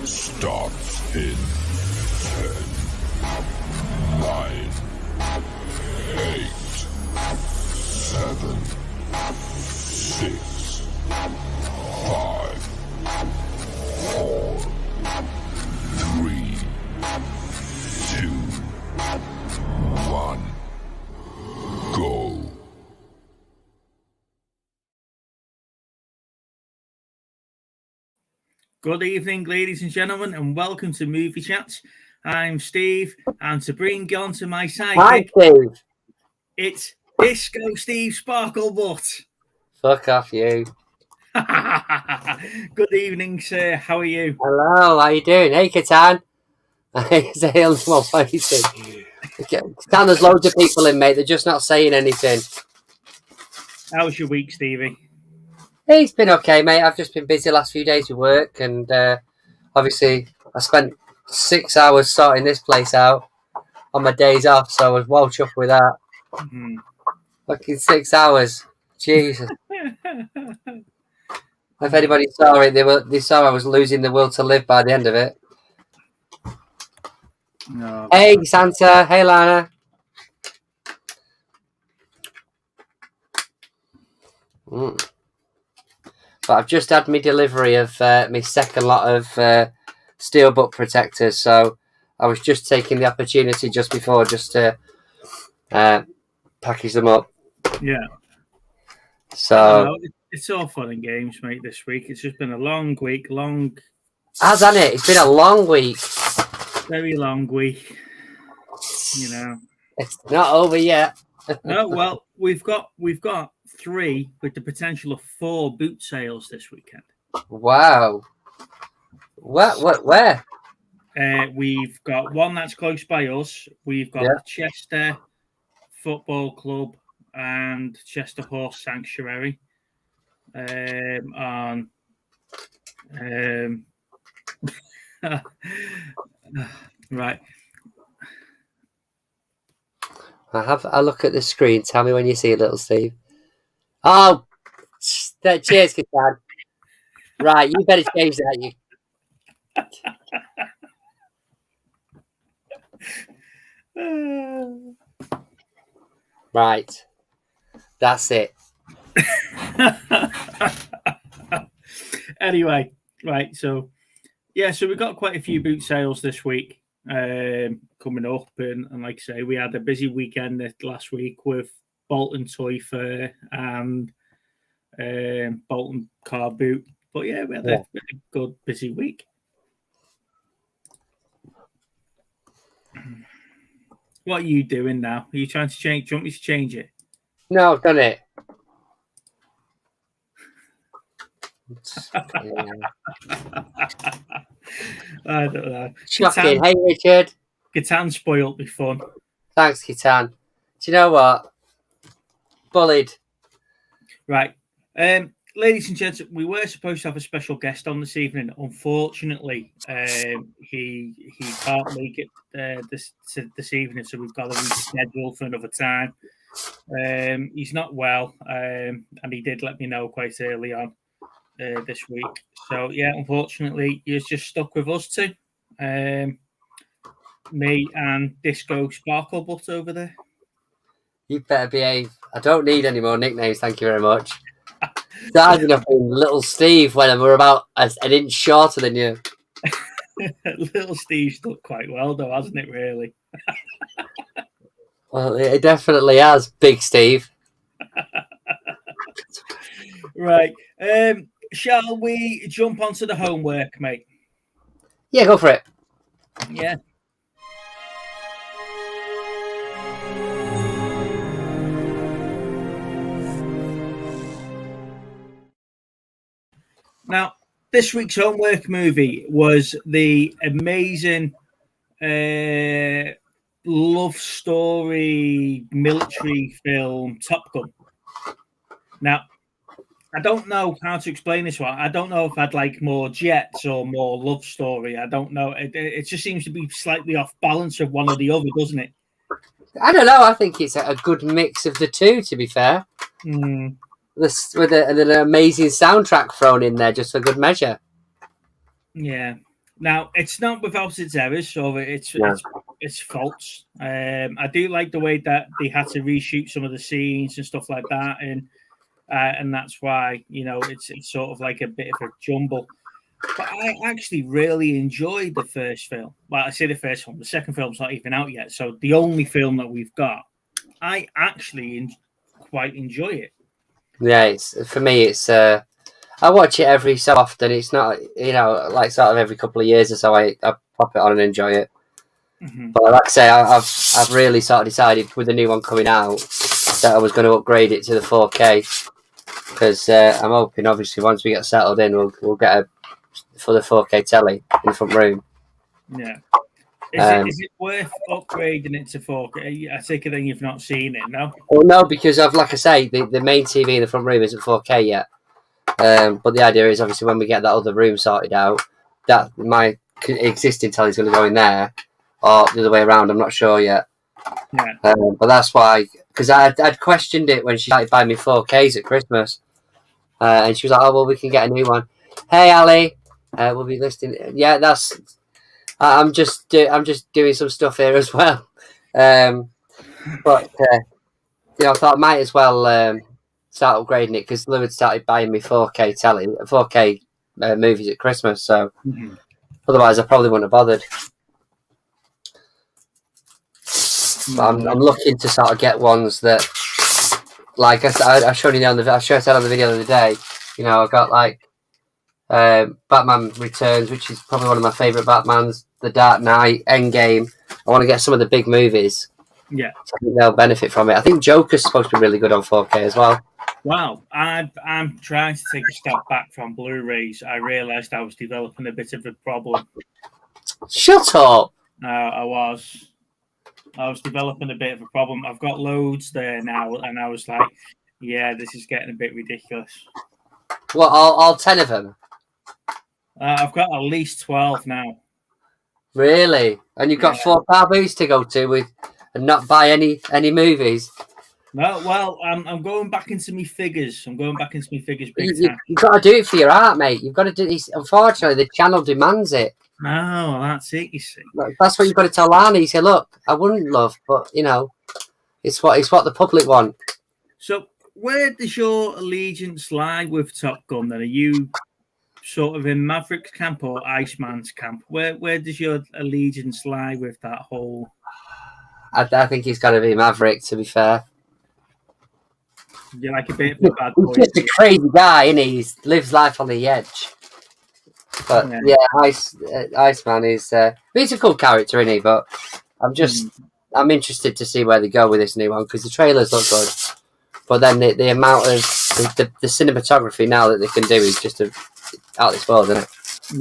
starts in 10, 9, 8, 7, 6, 5, 4, 3, 2, 1, go. Good evening, ladies and gentlemen, and welcome to Movie Chats. I'm Steve, and to bring on to my Hi, sidekick, Steve. it's Disco Steve Sparklebutt. Fuck off, you. Good evening, sir. How are you? Hello, how you doing? Hey, Catan. It's a hill small fighting. Catan, there's loads of people in, mate. They're just not saying anything. How was your week, Stevie? It's been okay, mate. I've just been busy the last few days with work, and obviously I spent 6 hours sorting this place out on my days off, so I was well chuffed with that. Mm-hmm. Fucking 6 hours. Jesus. If anybody saw it, they saw I was losing the will to live by the end of it. No. Hey, Santa. Hey, Lana. But I've just had my delivery of my second lot of steelbook protectors, so I was just taking the opportunity just before just to package them up. Yeah. So it's all fun and games, mate. This week it's just been a long week, hasn't it? It's been a long week. Very long week. You know, it's not over yet. No, well, we've got 3 with the potential of 4 boot sales this weekend. Wow. What? Where? We've got one that's close by us. We've got the Chester Football Club and Chester Horse Sanctuary. Right. I have a look at the screen. Tell me when you see it, little Steve. Oh, cheers, Catan. Right, you better change that. Right, that's it. Anyway, right, so we've got quite a few boot sales this week coming up, and like I say, we had a busy weekend last week with Bolton Toy Fair and Bolton Car Boot. But yeah, we had a good busy week. What are you doing now? Are you trying to change? Do you want me to change it? No, I've done it. I don't know. Shocking. Hey, Richard. Catan spoiled me fun. Thanks, Catan. Do you know what? Bullied. Right. Ladies and gents, we were supposed to have a special guest on this evening. Unfortunately, he can't make it this evening, so we've got to reschedule for another time. He's not well, and he did let me know quite early on this week. So, yeah, unfortunately, he's just stuck with us two. Me and Disco Sparklebutt over there. You better behave. I don't need any more nicknames, thank you very much. I've enough being Little Steve when we're about an inch shorter than you. Little Steve stuck quite well, though, hasn't it, really? Well, it definitely has, Big Steve. Right. Shall we jump onto the homework, mate? Yeah, go for it. Yeah. Now, this week's homework movie was the amazing love story military film Top Gun. Now, I don't know how to explain this one. I don't know if I'd like more jets or more love story. I don't know. It just seems to be slightly off balance of one or the other, doesn't it? I don't know. I think it's a good mix of the two, to be fair. This with an amazing soundtrack thrown in there just for good measure. Yeah. Now, it's not without its errors, so No. it's faults. I do like the way that they had to reshoot some of the scenes and stuff like that, and that's why it's sort of like a bit of a jumble. But I actually really enjoyed the first film. Well, I say the first film. The second film's not even out yet, so the only film that we've got, I actually quite enjoy it. Yeah, it's for me. It's I watch it every so often. It's not, like sort of every couple of years or so. I pop it on and enjoy it. Mm-hmm. But like I say, I've really sort of decided with the new one coming out that I was going to upgrade it to the 4K because I'm hoping, obviously, once we get settled in, we'll get for the 4K telly in the front room. Yeah. Is it worth upgrading it to 4K? I take it then you've not seen it, no? Well, no, because like I say, the main TV in the front room isn't 4K yet. But the idea is obviously when we get that other room sorted out, that my existing telly is going to go in there, or the other way around. I'm not sure yet. Yeah. But that's why, because I'd questioned it when she started buying me 4Ks at Christmas, and she was like, "Oh well, we can get a new one." Hey Ali, we'll be listening. Yeah, that's. I'm just doing some stuff here as well. But I thought I might as well start upgrading it because Lou had started buying me 4K telly, 4K movies at Christmas. So otherwise, I probably wouldn't have bothered. But I'm looking to sort of get ones that, like I showed you on the I said on the video the other day. I got like Batman Returns, which is probably one of my favourite Batmans. The Dark Knight, Endgame. I want to get some of the big movies. Yeah, so I think they'll benefit from it. I think Joker's supposed to be really good on 4K as well. Wow, I'm trying to take a step back from Blu-rays. I realised I was developing a bit of a problem. Shut up! I was developing a bit of a problem. I've got loads there now, and I was like, yeah, this is getting a bit ridiculous. What, all 10 of them? I've got at least 12 now. Really? And you've got 4 movies to go to with, and not buy any movies? No, well, I'm going back into my figures. I'm going back into my figures big time. You've got to do it for your art, mate. You've got to do this. Unfortunately, the channel demands it. No, that's it, you see. That's what you've got to tell Lana. You say, look, I wouldn't love, but, it's what the public want. So where does your allegiance lie with Top Gun, then? Are you sort of in Maverick's camp or Iceman's camp? Where does your allegiance lie with that whole... I think he's got to be Maverick, to be fair. You're like a bit of a bad boy. He's just a crazy guy, isn't he? He lives life on the edge. But Iceman is he's a cool character, isn't he? But I'm interested to see where they go with this new one because the trailers look good. But then the amount of the cinematography now that they can do is just out of this world, isn't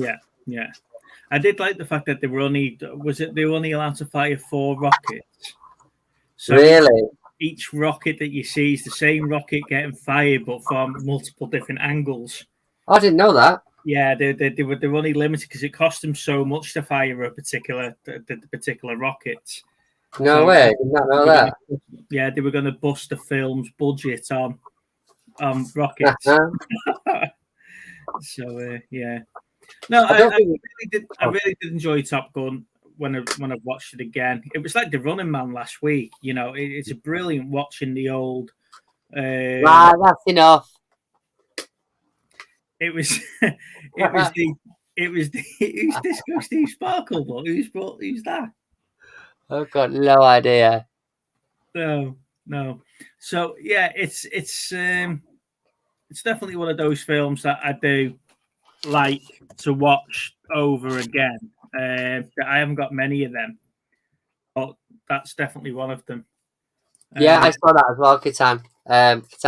it? Yeah. I did like the fact that they were only allowed to fire 4 rockets. So really? Each rocket that you see is the same rocket getting fired, but from multiple different angles. I didn't know that. Yeah, they were only limited because it cost them so much to fire the particular rockets. No way, I did not know that. They were going to bust the film's budget on rockets. So yeah. No, I really did enjoy Top Gun when I watched it again. It was like The Running Man last week. It's a brilliant watching the old. That's enough. It was who's Disco Steve Sparkle, but who's that? I've got no idea. No. So yeah, it's definitely one of those films that I do like to watch over again. I haven't got many of them, but that's definitely one of them. Yeah, I saw that as well. Kitan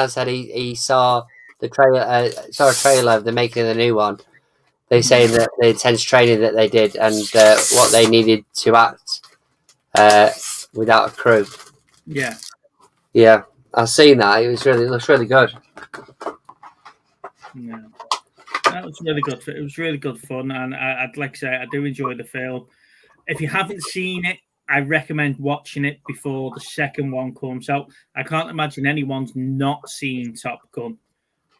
said he saw the trailer. Saw a trailer of the making of the new one. They say that the intense training that they did and what they needed to act without a crew. Yeah, I've seen that. It looks really good. Yeah. That was really good. It was really good fun, and I'd like to say I do enjoy the film. If you haven't seen it, I recommend watching it before the second one comes out. I can't imagine anyone's not seen Top Gun.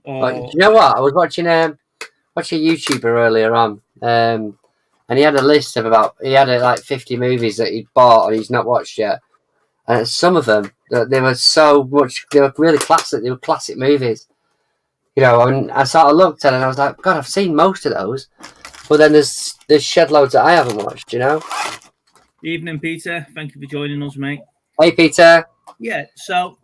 Do you know what? I was watching a YouTuber earlier on, and and he had a list of like 50 movies that he'd bought and he's not watched yet. And some of them, they were really classic. They were classic movies. You know, and I sort of looked at it and I was like, God, I've seen most of those. But then there's shed loads that I haven't watched, you know? Evening, Peter. Thank you for joining us, mate. Hey, Peter. Yeah, so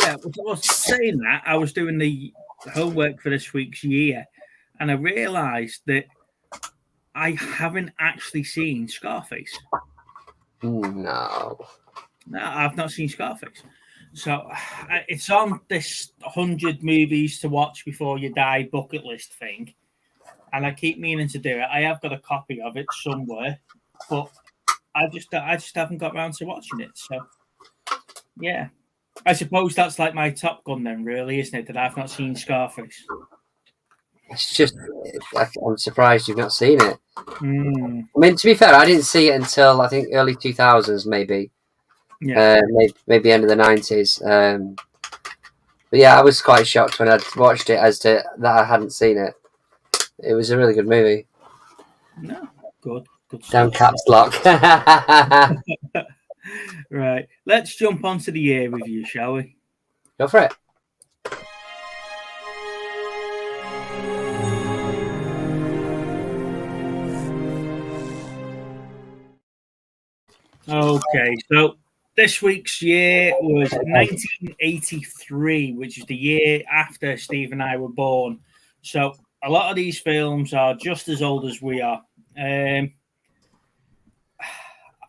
I was saying that I was doing the homework for this week's year, and I realised that I haven't actually seen Scarface. No, I've not seen Scarface. So it's on this 100 movies to watch before you die bucket list thing, and I keep meaning to do it. I have got a copy of it somewhere, but I just haven't got around to watching it. So yeah, I suppose that's like my Top Gun then, really, isn't it? That I've not seen Scarface. it's just I'm surprised you've not seen it. I mean, to be fair, I didn't see it until I think early 2000s, maybe. Yeah, maybe end of the 90s. But yeah, I was quite shocked when I watched it as to that I hadn't seen it. It was a really good movie. No, good Down stuff. caps lock. Right, let's jump onto the year review, shall we? Go for it. Okay, so this week's year was 1983, which is the year after Steve and I were born. So a lot of these films are just as old as we are.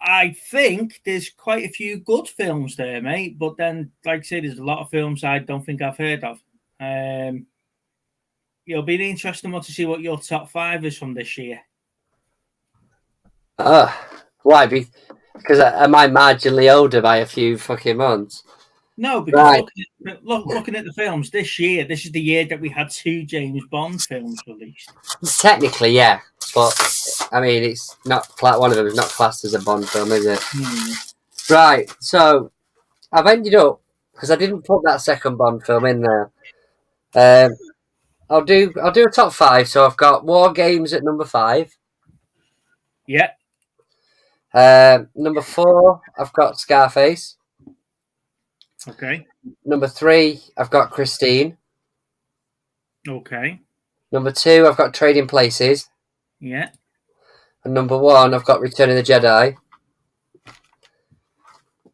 I think there's quite a few good films there, mate. But then, like I say, there's a lot of films I don't think I've heard of. It'll be an interesting one to see what your top 5 is from this year. Why? Because am I marginally older by a few fucking months? No, because looking at the films this year, this is the year that we had 2 James Bond films released. Technically, yeah, but I mean, it's not one of them is not classed as a Bond film, is it? Right. So I've ended up because I didn't put that second Bond film in there. I'll do a top 5. So I've got War Games at number 5. Yeah. Number 4, I've got Scarface. Okay. Number 3, I've got Christine. Okay. Number 2, I've got Trading Places. Yeah. And number 1, I've got Return of the Jedi.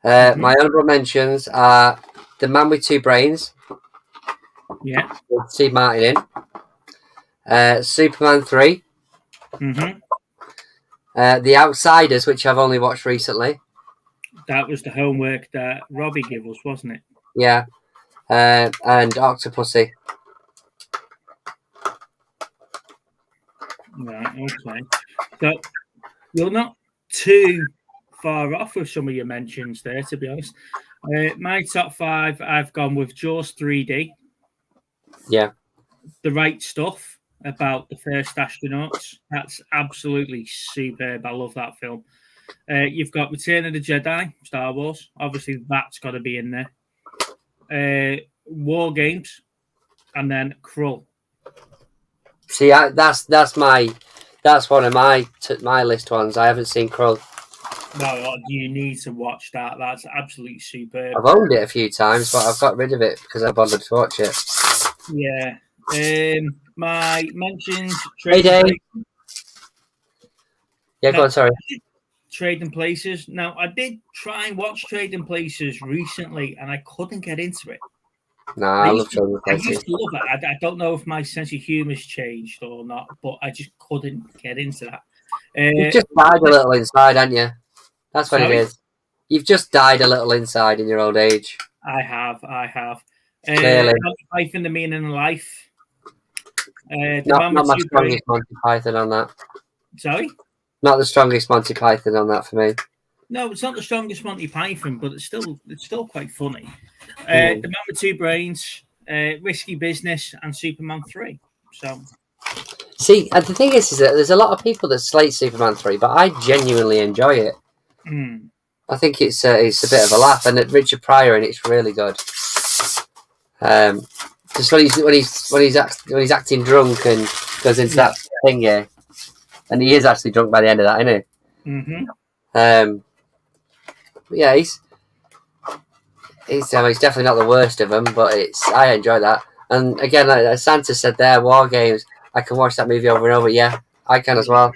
My honourable mentions are The Man with Two Brains. Yeah. With Steve Martin in. Superman 3. The Outsiders, which I've only watched recently. That was the homework that Robbie gave us, wasn't it? Yeah. And Octopussy. Right, okay. So you're not too far off with some of your mentions there, to be honest. My top 5, I've gone with Jaws 3D. Yeah. The Right Stuff, about the first astronauts. That's absolutely superb. I love that film. You've got Return of the Jedi, Star Wars. Obviously, that's got to be in there. War Games, and then Krull. See, that's one of my list ones. I haven't seen Krull. No, you need to watch that. That's absolutely superb. I've owned it a few times, but I've got rid of it because I bothered to watch it. Yeah. My mentions. Hey, yeah, go on. Sorry. Trading Places. Now, I did try and watch Trading Places recently, and I couldn't get into it. I love Trading I Places. used to love it. I don't know if my sense of humour has changed or not, but I just couldn't get into that. You've just died a little inside, haven't you? That's what it is. You've just died a little inside in your old age. I have. Clearly. Python, The Meaning of Life. Not my strongest Monty Python on that. Sorry? Not the strongest Monty Python on that for me. No, it's not the strongest Monty Python, but it's still quite funny. The Man with Two Brains, Risky Business, and Superman 3. So, see, the thing is that there's a lot of people that slate Superman 3, but I genuinely enjoy it. I think it's a bit of a laugh, and Richard Pryor and it's really good. Just when he's acting drunk and goes into that thingy, and he is actually drunk by the end of that, isn't he? Mm-hmm. But yeah, he's he's definitely not the worst of them, but I enjoy that. And again, like Santa said there, War Games. I can watch that movie over and over. Yeah, I can as well.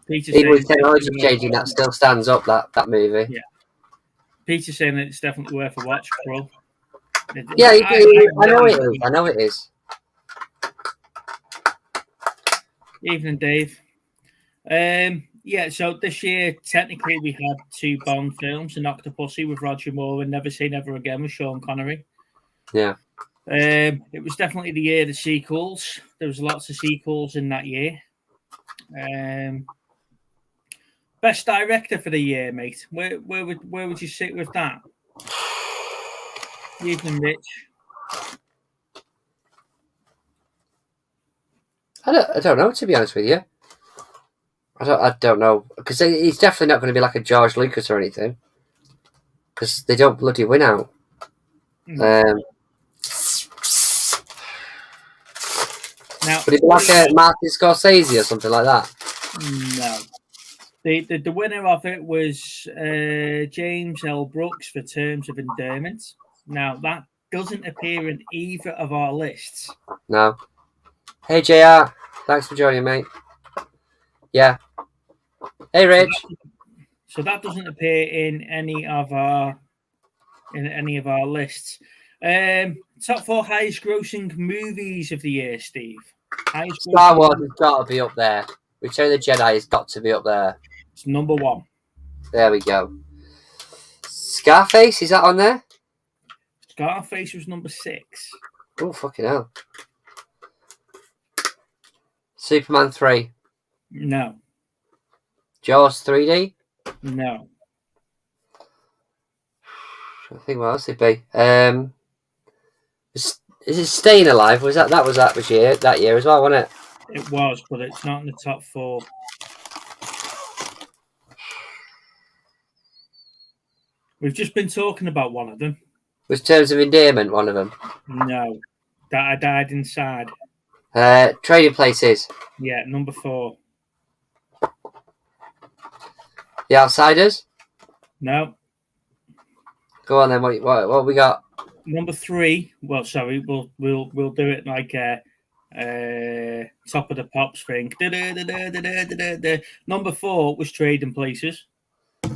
Peter Even with saying technology changing, that still stands up. That movie. Yeah. Peter saying that it's definitely worth a watch, bro. Yeah, I know really it is. I know it is. Evening, Dave. Yeah, so this year, technically, we had 2 Bond films, An Octopussy with Roger Moore and Never Say Never Again with Sean Connery. Yeah. It was definitely the year of the sequels. There was lots of sequels in that year. Best director for the year, mate. Where would you sit with that? Evening, Rich. I don't know, to be honest with you. I don't know, because he's definitely not going to be like a George Lucas or anything, because they don't bloody win out. Now, would it be like a Martin Scorsese or something like that? No. The winner of it was James L. Brooks for Terms of Endearment. Now, that doesn't appear in either of our lists. No. Hey, JR. Thanks for joining, mate. Yeah. Hey, Rich. So that doesn't appear in any of our lists. Top 4 highest grossing movies of the year, Steve. Star Wars has got to be up there. Return of the Jedi has got to be up there. It's number 1. There we go. Scarface, is that on there? Scarface was number 6. Oh, fucking hell. Superman 3. No. Jaws 3D? No. I think what else it'd be. Is it Staying Alive? Was that year as well, wasn't it? It was, but it's not in the top 4. We've just been talking about one of them. Was Terms of Endearment one of them? No. That I Died Inside. Trading Places. Yeah, number 4. The Outsiders? No. Go on then. What we got? Number 3. Well, sorry, we'll do it like Top of the Pops thing. Number 4 was Trading Places.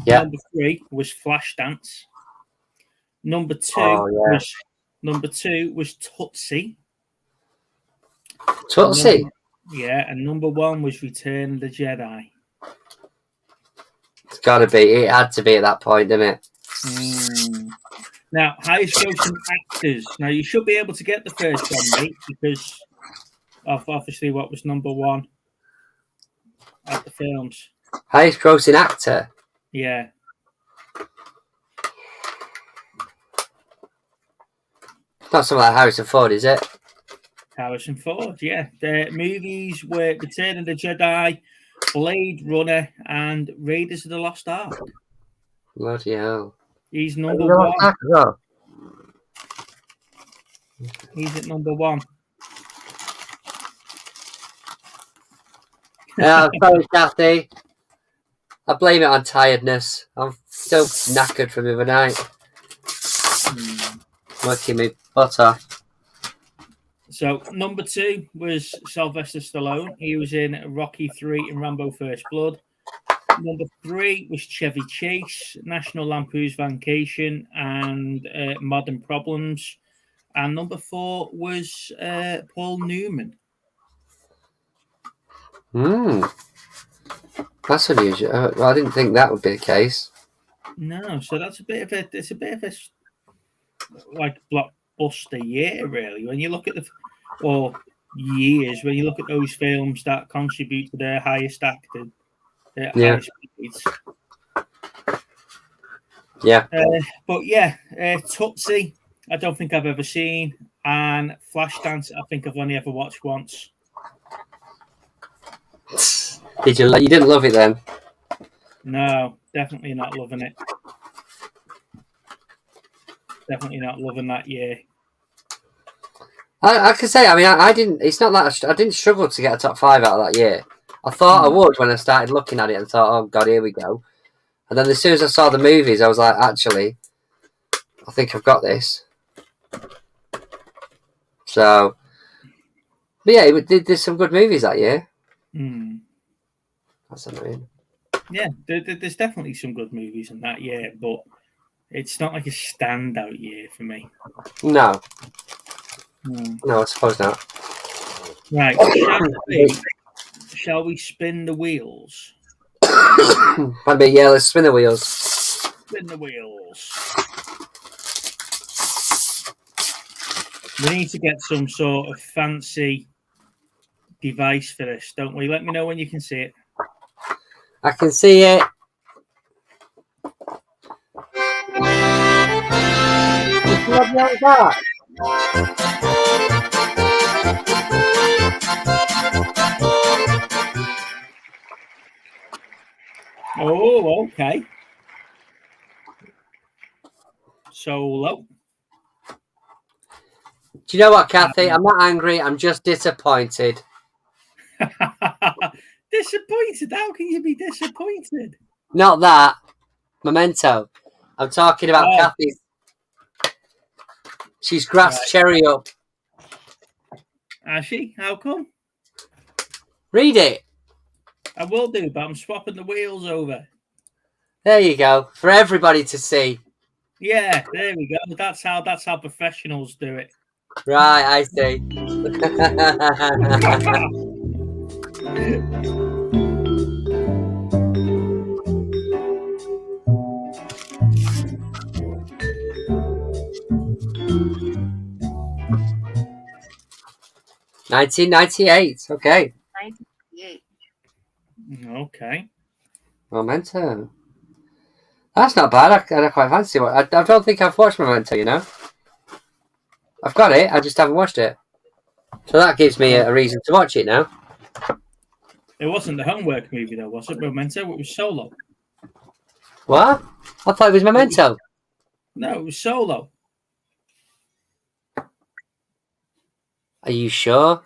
Yeah. Number 3 was Flashdance. Number 2 was Tootsie. Tootsie? And number 1 was Return of the Jedi. It's got to be. It had to be at that point, didn't it? Now, highest grossing actors. Now, you should be able to get the first one, mate, because of obviously what was number 1 at the films. Highest grossing actor? Yeah. Not something like Harrison Ford, is it? Harrison Ford, yeah. The movies were Return of the Jedi, Blade Runner, and Raiders of the Lost Ark. Bloody hell. He's number 1. He's at number 1. Sorry, Kathy. I blame it on tiredness. I'm still knackered from the other night. Working me butt off. So, number 2 was Sylvester Stallone. He was in Rocky 3 and Rambo First Blood. Number 3 was Chevy Chase, National Lampoon's Vacation, and Modern Problems. And number 4 was Paul Newman. That's unusual. Well, I didn't think that would be the case. No, so that's a bit of a like blockbuster year, really. When you look at years, when you look at those films that contribute to their highest acted, highest grades. Yeah. But yeah, Tootsie, I don't think I've ever seen, and Flashdance, I think I've only ever watched once. You didn't love it then? No, definitely not loving it. Definitely not loving that year. I can say, I mean, I didn't. It's not that I didn't struggle to get a top 5 out of that year. I thought I would when I started looking at it and thought, oh god, here we go. And then as soon as I saw the movies, I was like, actually, I think I've got this. So, but yeah, there's some good movies that year. That's annoying. Yeah, there's definitely some good movies in that year, but it's not like a standout year for me. No. No, I suppose not. Right, shall we spin the wheels? Maybe, yeah, let's spin the wheels. Spin the wheels. We need to get some sort of fancy device for this, don't we? Let me know when you can see it. I can see it. What was that? Oh, okay. Solo. Do you know what, Kathy? I'm not angry. I'm just disappointed. Disappointed? How can you be disappointed? Not that. Memento. I'm talking about Kathy. She's grasped Cherry up. Has she? How come? Read it. I will do, but I'm swapping the wheels over. There you go. For everybody to see. Yeah, there we go. That's how professionals do it. Right, I see. 1998. Okay. 1998. Okay. Memento. That's not bad. I quite fancy it. I don't think I've watched Memento, you know. I've got it. I just haven't watched it. So that gives me a reason to watch it now. It wasn't the homework movie, though, was it? Memento? It was Solo. What? I thought it was Memento. No, it was Solo. Are you sure?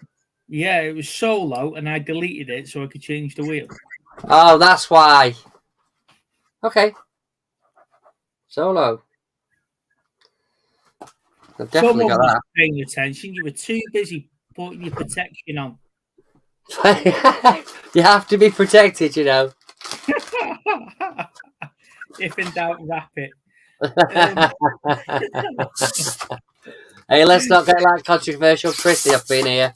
Yeah, it was Solo, and I deleted it so I could change the wheel. Oh, that's why. Okay. Solo. I've definitely Someone got was that. paying attention. You were too busy putting your protection on. You have to be protected, you know. If in doubt, wrap it. Hey, let's not get like controversial Chrissy up in here.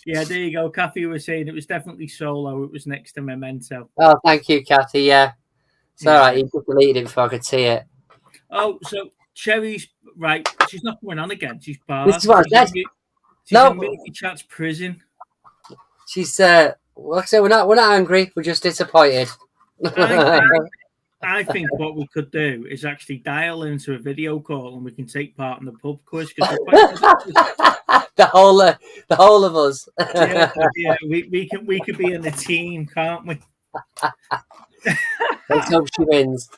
Yeah, there you go. Kathy was saying it was definitely Solo. It was next to Memento. Oh, thank you, Kathy. Yeah. It's all right. You just deleted it before I could see it. Oh, so Cherry's right. She's not going on again. She's barred. This is what I said. She's in Movie Chat's prison. She's like I said, we're not angry. We're just disappointed. I think what we could do is actually dial into a video call and we can take part in the pub quiz because the whole of us. yeah, we could be in the team, can't we? Let's hope she wins.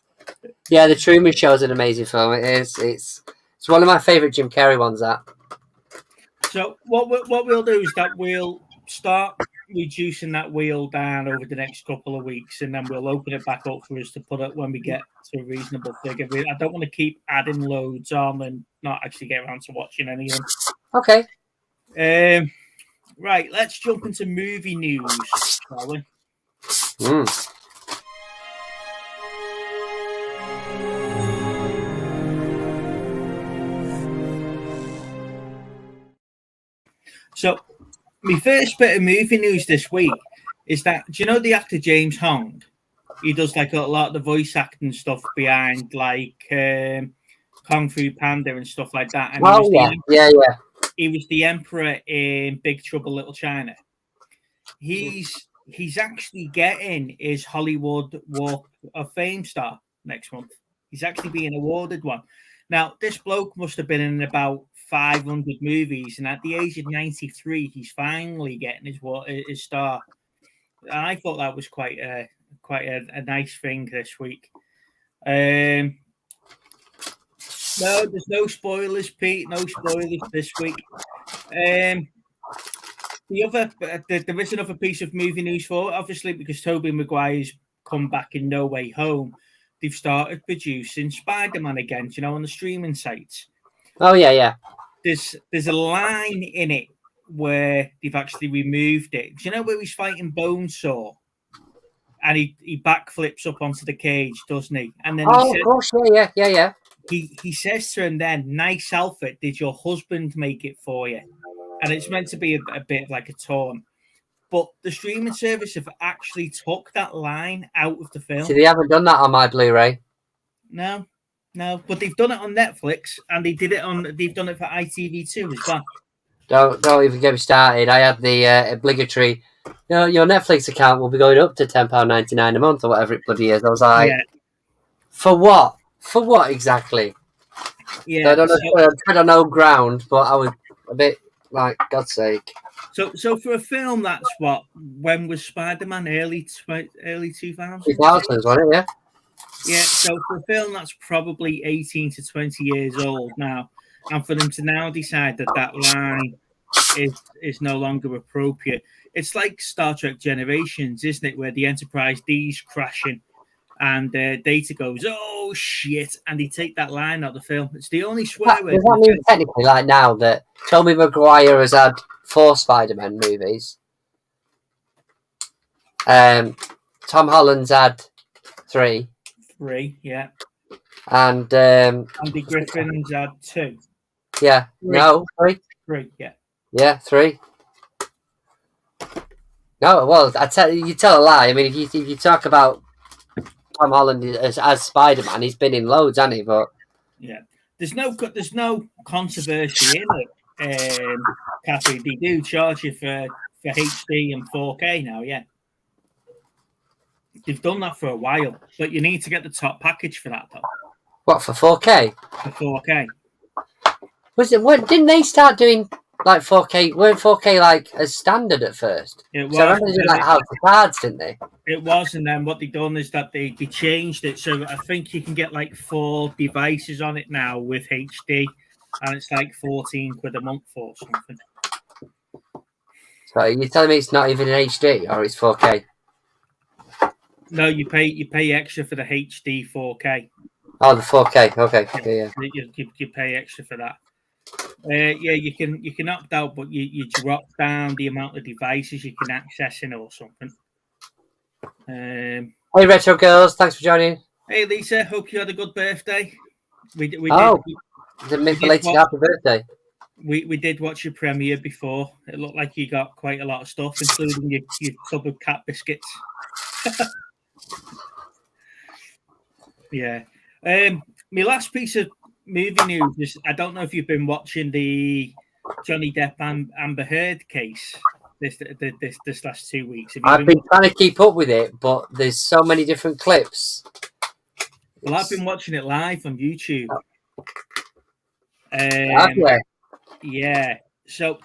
Yeah, the Truman Show is an amazing film. It is. It's one of my favorite Jim Carrey ones. That. So what we'll do is that we'll start reducing that wheel down over the next couple of weeks, and then we'll open it back up for us to put it when we get to a reasonable figure. I don't want to keep adding loads on and not actually get around to watching any of them. Okay. Right, let's jump into movie news, shall we? So, my first bit of movie news this week is that, do you know the actor James Hong? He does like a lot of the voice acting stuff behind like Kung Fu Panda and stuff like that. And he was the emperor in Big Trouble Little China. He's actually getting his Hollywood Walk of Fame star next month. He's actually being awarded one. Now, this bloke must have been in about 500 movies, and at the age of 93, he's finally getting his star. And I thought that was quite a No, there's no spoilers, Pete. No spoilers this week. There is another piece of movie news for obviously because Tobey Maguire's come back in No Way Home. They've started producing Spider-Man again. On the streaming sites. Oh yeah. There's a line in it where they've actually removed it. Do you know where he's fighting Bonesaw? And he backflips up onto the cage, doesn't he? And then Oh, of course, yeah. he says to him then, "Nice outfit. Did your husband make it for you?" And it's meant to be a bit like a taunt. But the streaming service have actually took that line out of the film. See, they haven't done that on my Blu-ray. No, but they've done it on Netflix, and they've done it for ITV2 as well. Don't even get me started. I had the obligatory, your Netflix account will be going up to £10.99 a month or whatever it bloody is. I was like, Yeah. For what? For what exactly? Yeah, I don't know. I don't know ground, but I was a bit like, God's sake. So for a film that's when was Spider-Man? Early 2000s? 2000s, wasn't it? Yeah. Yeah, so for a film that's probably 18 to 20 years old now, and for them to now decide that line is no longer appropriate, it's like Star Trek Generations, isn't it? Where the Enterprise D's crashing and Data goes, "Oh shit," and they take that line out of the film. It's the only swear word. Does that mean technically, like now, that Tobey Maguire has had 4 Spider-Man movies? Tom Holland's had 3. 3, yeah. And Andy Griffin's had 2. Yeah. 3. No, 3. 3, yeah. Yeah, 3. No, well, you tell a lie. I mean, if you talk about Tom Holland as Spider-Man, he's been in loads, hasn't he? But yeah, there's no controversy in it. Kathy, they do charge you for HD and 4K now. Yeah, they've done that for a while, but you need to get the top package for that though. What, for 4K? For 4K. Was it? What didn't they start doing? Like 4K, weren't 4K like as standard at first? It was. So I remember they did like House of Cards, didn't they? It was, and then what they've done is that they changed it. So I think you can get like 4 devices on it now with HD, and it's like 14 quid a month or something. So you're telling me it's not even in HD or it's 4K? No, you pay extra for the HD 4K. Oh, the 4K. Okay, yeah. You pay extra for that. Yeah, you can opt out, but you drop down the amount of devices you can access in or something. Hey, Retro Girls, thanks for joining. Hey, Lisa, hope you had a good birthday. We did belated happy birthday. We did watch your premiere before. It looked like you got quite a lot of stuff, including your tub of cat biscuits. Yeah. My last piece of movie news is, I don't know if you've been watching the Johnny Depp and Amber Heard case this last 2 weeks. I've been trying to keep up with it, but there's so many different clips. Well, I've been watching it live on YouTube. Yeah. So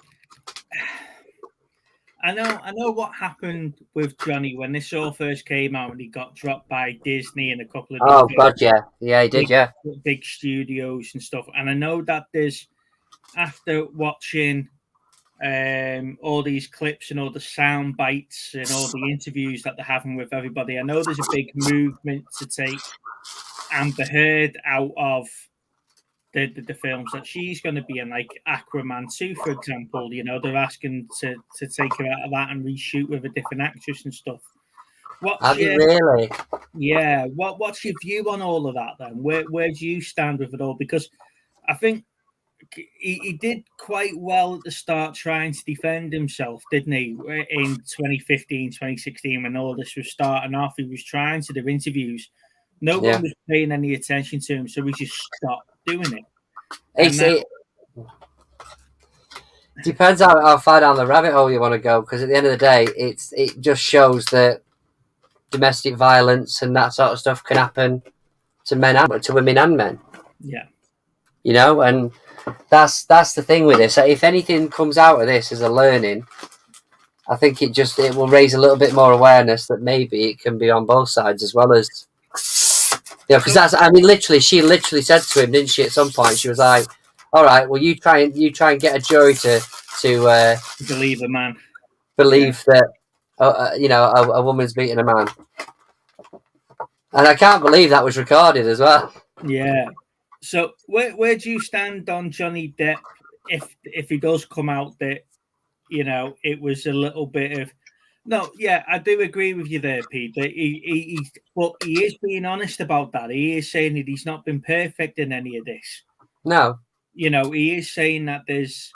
I know what happened with Johnny when this all first came out and he got dropped by Disney and a couple of he did, big studios and stuff. And I know that there's, after watching all these clips and all the sound bites and all the interviews that they're having with everybody, I know there's a big movement to take Amber Heard out of the films, that she's going to be in like Aquaman 2, for example. They're asking to take her out of that and reshoot with a different actress and stuff. Really? Yeah. What's your view on all of that then? Where do you stand with it all? Because I think he did quite well at the start trying to defend himself, didn't he? In 2015, 2016, when all this was starting off, he was trying to do interviews. No one was paying any attention to him, so he just stopped doing it. It depends how far down the rabbit hole you want to go, because at the end of the day, it just shows that domestic violence and that sort of stuff can happen to women and men. Yeah. And that's the thing with this. If anything comes out of this as a learning, I think it will raise a little bit more awareness that maybe it can be on both sides, as well as Yeah, because literally, she literally said to him, didn't she? At some point, she was like, "All right, well, you try and get a jury to believe a man, believe that a woman's beating a man." And I can't believe that was recorded as well. Yeah. So where do you stand on Johnny Depp if he does come out that it was a little bit of no? Yeah, I do agree with you there, Pete. That but he is being honest about that. He is saying that he's not been perfect in any of this. No. He is saying that there's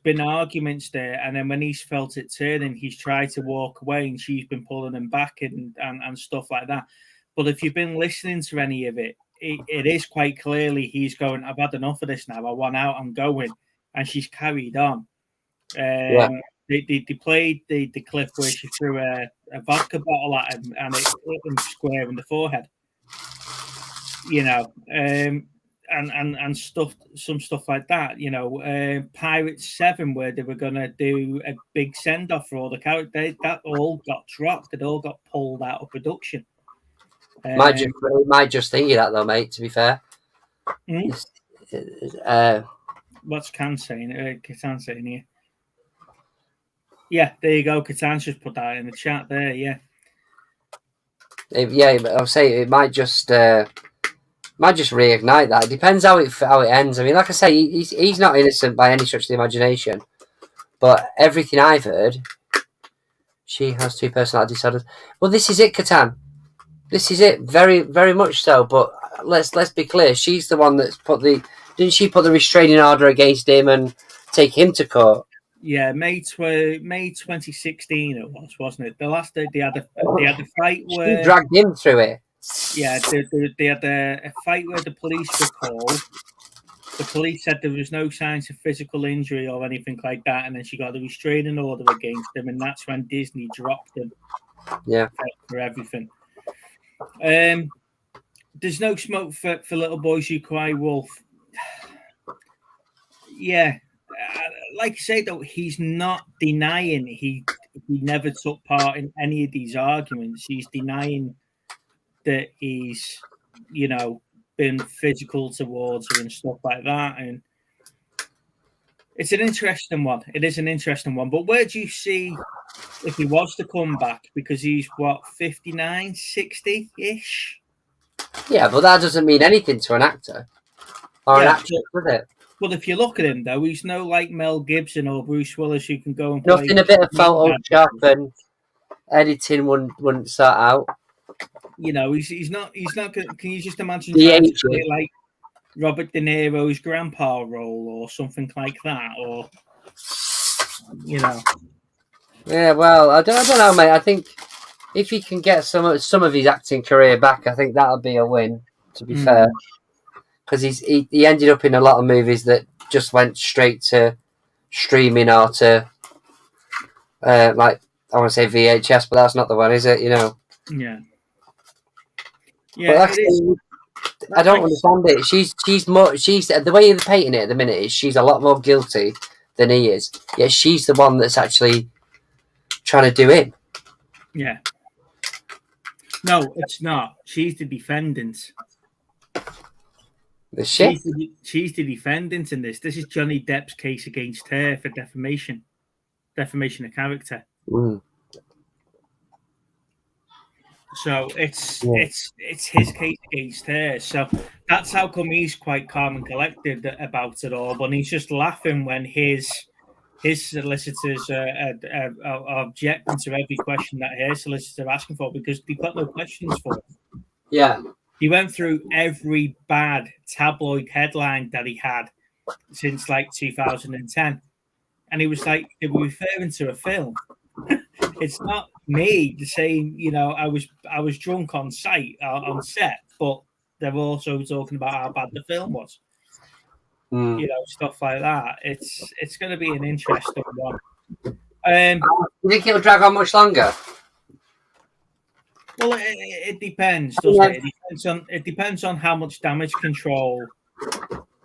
been arguments there, and then when he's felt it turning, he's tried to walk away, and she's been pulling him back and stuff like that. But if you've been listening to any of it, it is quite clearly he's going, I've had enough of this now. I want out. I'm going. And she's carried on. They played the clip where she threw a vodka bottle at him and it hit him square in the forehead. And some stuff like that. Pirates 7, where they were going to do a big send-off for all the characters, that all got dropped. It all got pulled out of production. Might just think of that though, mate. To be fair. What's Catan saying here? Yeah, there you go. Catan's just put that in the chat there. Yeah. I'll say it might just reignite that. It depends how it ends. I mean, like I say, he's not innocent by any stretch of the imagination. But everything I've heard, she has 2 personality disorders. Well, this is it, Catan. This is it, very, very much so. But let's be clear. She's the one that's didn't she put the restraining order against him and take him to court? Yeah, May 2016 it was, wasn't it? The last day they had a fight where she dragged him through it. Yeah, they had a fight where the police were called. The police said there was no signs of physical injury or anything like that, and then she got a restraining order against him, and that's when Disney dropped him. Yeah, for everything. There's no smoke for little boys who cry wolf. Yeah, like I say though, he's not denying he never took part in any of these arguments. He's denying that he's been physical towards her and stuff like that, and it's an interesting one. It is an interesting one. But where do you see if he was to come back, because he's 59, 60-ish? Yeah, but that doesn't mean anything to an actor or an actress, does it? Well, if you look at him though, he's no like Mel Gibson or Bruce Willis who can go and nothing a bit of Photoshop and editing wouldn't sort out. He's not. Can you just imagine like Robert De Niro's grandpa role or something like that, or Yeah, well, I don't know, mate. I think if he can get some of his acting career back, I think that'll be a win. To be fair, because he ended up in a lot of movies that just went straight to streaming or to like I want to say VHS, but that's not the one, is it? Yeah. Yeah, but I don't understand it. She's the way you're painting it at the minute is she's a lot more guilty than he is. Yet she's the one that's actually trying to do it. Yeah. No, it's not. She's the defendant. She's the defendant in this. This is Johnny Depp's case against her for defamation of character. So it's his case against her. So that's how come he's quite calm and collected about it all. But he's just laughing when his solicitors are objecting to every question that her solicitors are asking for, because they've got no questions for him. Yeah. He went through every bad tabloid headline that he had since like 2010. And he was like, they were referring to a film. It's not me saying, I was drunk on set, but they're also talking about how bad the film was. Stuff like that. It's going to be an interesting one. You think it'll drag on much longer? Well, it depends, doesn't it? It depends on how much damage control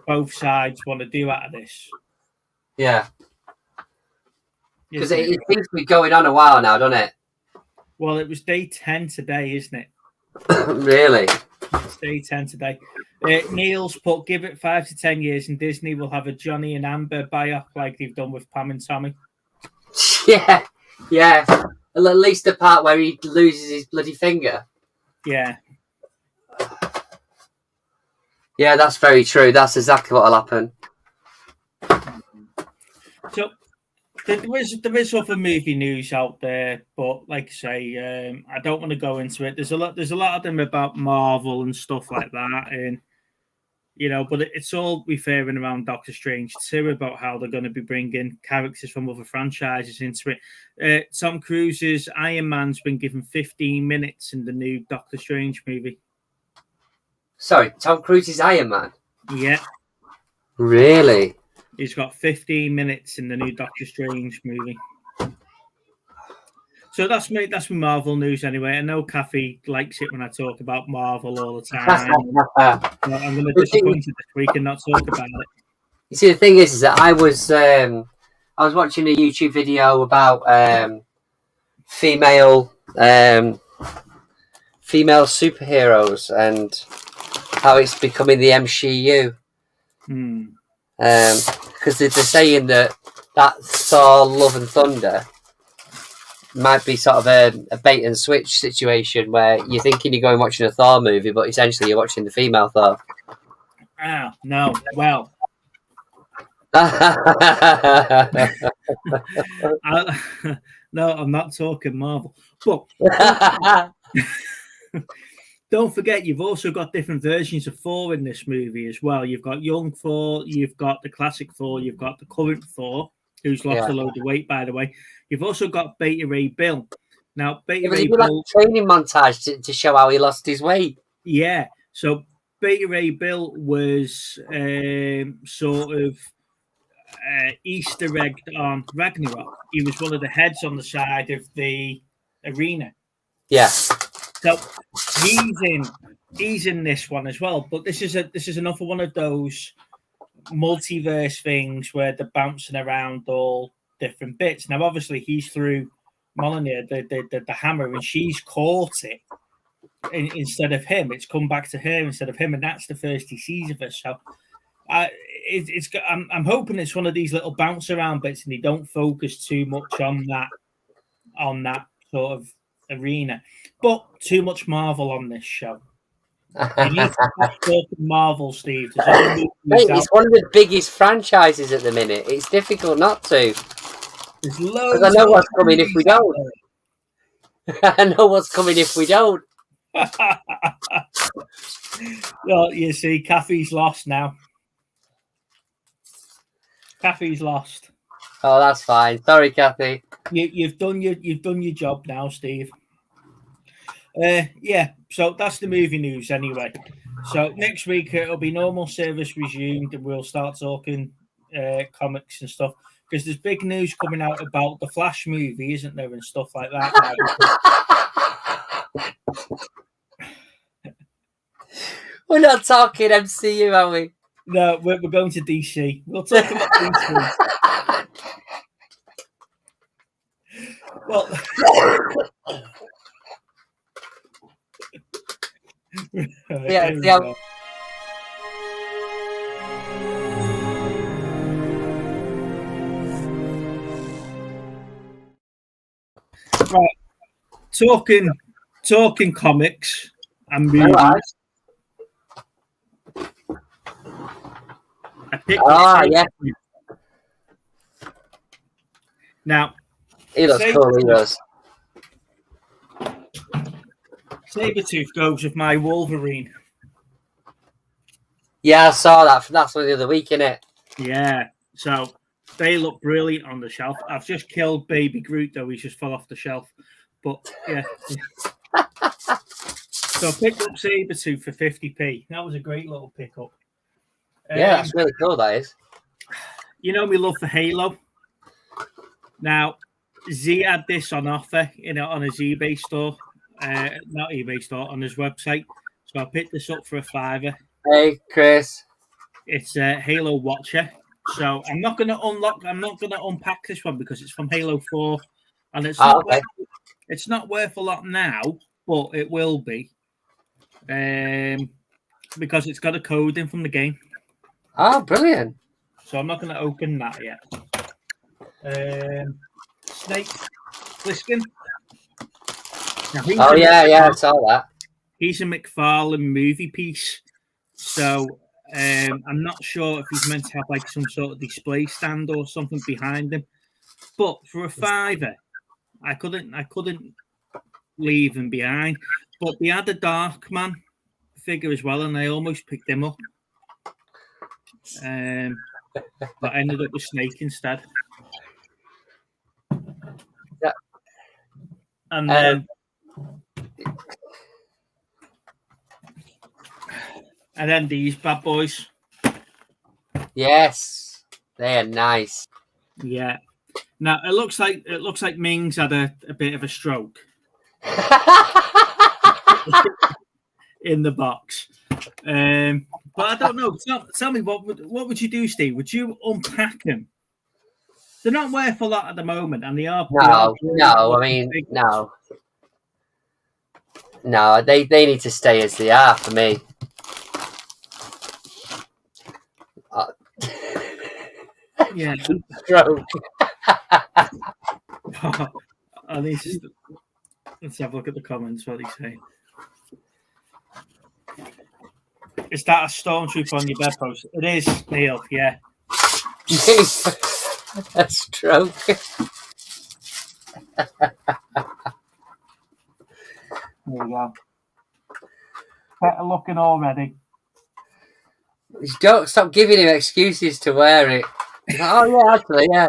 both sides want to do out of this. Yeah. Because it seems to be going on a while now, doesn't it? Well, it was day 10 today, isn't it? Really? It's day 10 today. Neil's put, give it 5 to 10 years and Disney will have a Johnny and Amber biopic like they've done with Pam and Tommy. Yeah. At least the part where he loses his bloody finger. Yeah. Yeah, that's very true. That's exactly what'll happen. So there is other movie news out there, but like I say, I don't want to go into it. There's a lot of them about Marvel and stuff like that, and but it's all referring around Doctor Strange 2 about how they're going to be bringing characters from other franchises into it. Tom Cruise's Iron Man's been given 15 minutes in the new Doctor Strange movie. Sorry, Tom Cruise's Iron Man? Yeah. Really? He's got 15 minutes in the new Doctor Strange movie. So that's my Marvel news anyway. I know Kathy likes it when I talk about Marvel all the time. I'm going to disappoint you this week and not talk about it. You see, the thing is that I was watching a YouTube video about female superheroes and how it's becoming the MCU. Because they're saying that Thor: Love and Thunder might be sort of a bait and switch situation where you're thinking you're going watching a Thor movie, but essentially you're watching the female Thor. No. Well, no, I'm not talking Marvel. But don't forget, you've also got different versions of Thor in this movie as well. You've got young Thor, you've got the classic Thor, you've got the current Thor, who's lost a load of weight, by the way. You've also got Beta Ray Bill. Now, Beta Ray Bill... like a training montage to show how he lost his weight. Yeah. So, Beta Ray Bill was sort of Easter egged on Ragnarok. He was one of the heads on the side of the arena. Yeah. So he's in this one as well. But this is another one of those multiverse things where they're bouncing around all different bits. Now, obviously, he's through Mjolnir, the hammer, and she's caught it instead of him. It's come back to her instead of him, and that's the first he sees of her. So, I'm hoping it's one of these little bounce around bits, and they don't focus too much on that sort of arena. But too much Marvel on this show. You need to stop talking Marvel, Steve. Mate, it's one of the biggest franchises at the minute. It's difficult not to. Because I know what's coming if we don't. I know what's coming if we don't. Well, you see, Kathy's lost now. Kathy's lost. Oh, that's fine. Sorry, Kathy. You've done your job now, Steve. Yeah, so that's the movie news anyway. So next week it'll be normal service resumed and we'll start talking comics and stuff, because there's big news coming out about the Flash movie, isn't there, and stuff like that. We're not talking MCU, are we? No, we're going to DC. We'll talk about DC. Well, yeah. Right. Talking comics and movies. Right. I picked yeah. Now, he looks cool. He does. Sabretooth goes with my Wolverine. Yeah, I saw that. That's from the other week, innit? Yeah. So they look brilliant on the shelf. I've just killed Baby Groot, though. He's just fell off the shelf. But, yeah. So I picked up Sabretooth for 50p. That was a great little pickup. Yeah, that's really cool, that is. You know me love for Halo. Now, Z had this on offer on his eBay store. Not eBay store, on his website. So I picked this up for $5. Hey, Chris. It's a Halo Watcher. So I'm not going to unpack this one because it's from Halo 4. And it's not worth a lot now, but it will be. because it's got a code in from the game. Oh, brilliant. So I'm not going to open that yet. Snake Plissken. Oh, yeah, I saw that. He's a McFarlane movie piece. So I'm not sure if he's meant to have like some sort of display stand or something behind him. But for a £5, I couldn't leave him behind. But they had a Darkman figure as well, and I almost picked him up. But I ended up with Snake instead. Yeah. And then these bad boys. Yes, they are nice. Yeah. Now it looks like Ming's had a bit of a stroke in the box. But I don't know. Tell me what would you do, Steve? Would you unpack them? They're not worth a lot at the moment, and they are. No. I mean, no. They need to stay as they are for me. Yeah. Stroke. Let's have a look at the comments. What he's saying. Is that a stormtrooper on your bedpost? It is, Neil. Yeah. A stroke. There we go. Better looking already. Don't stop giving him excuses to wear it. Like, oh yeah, actually, yeah.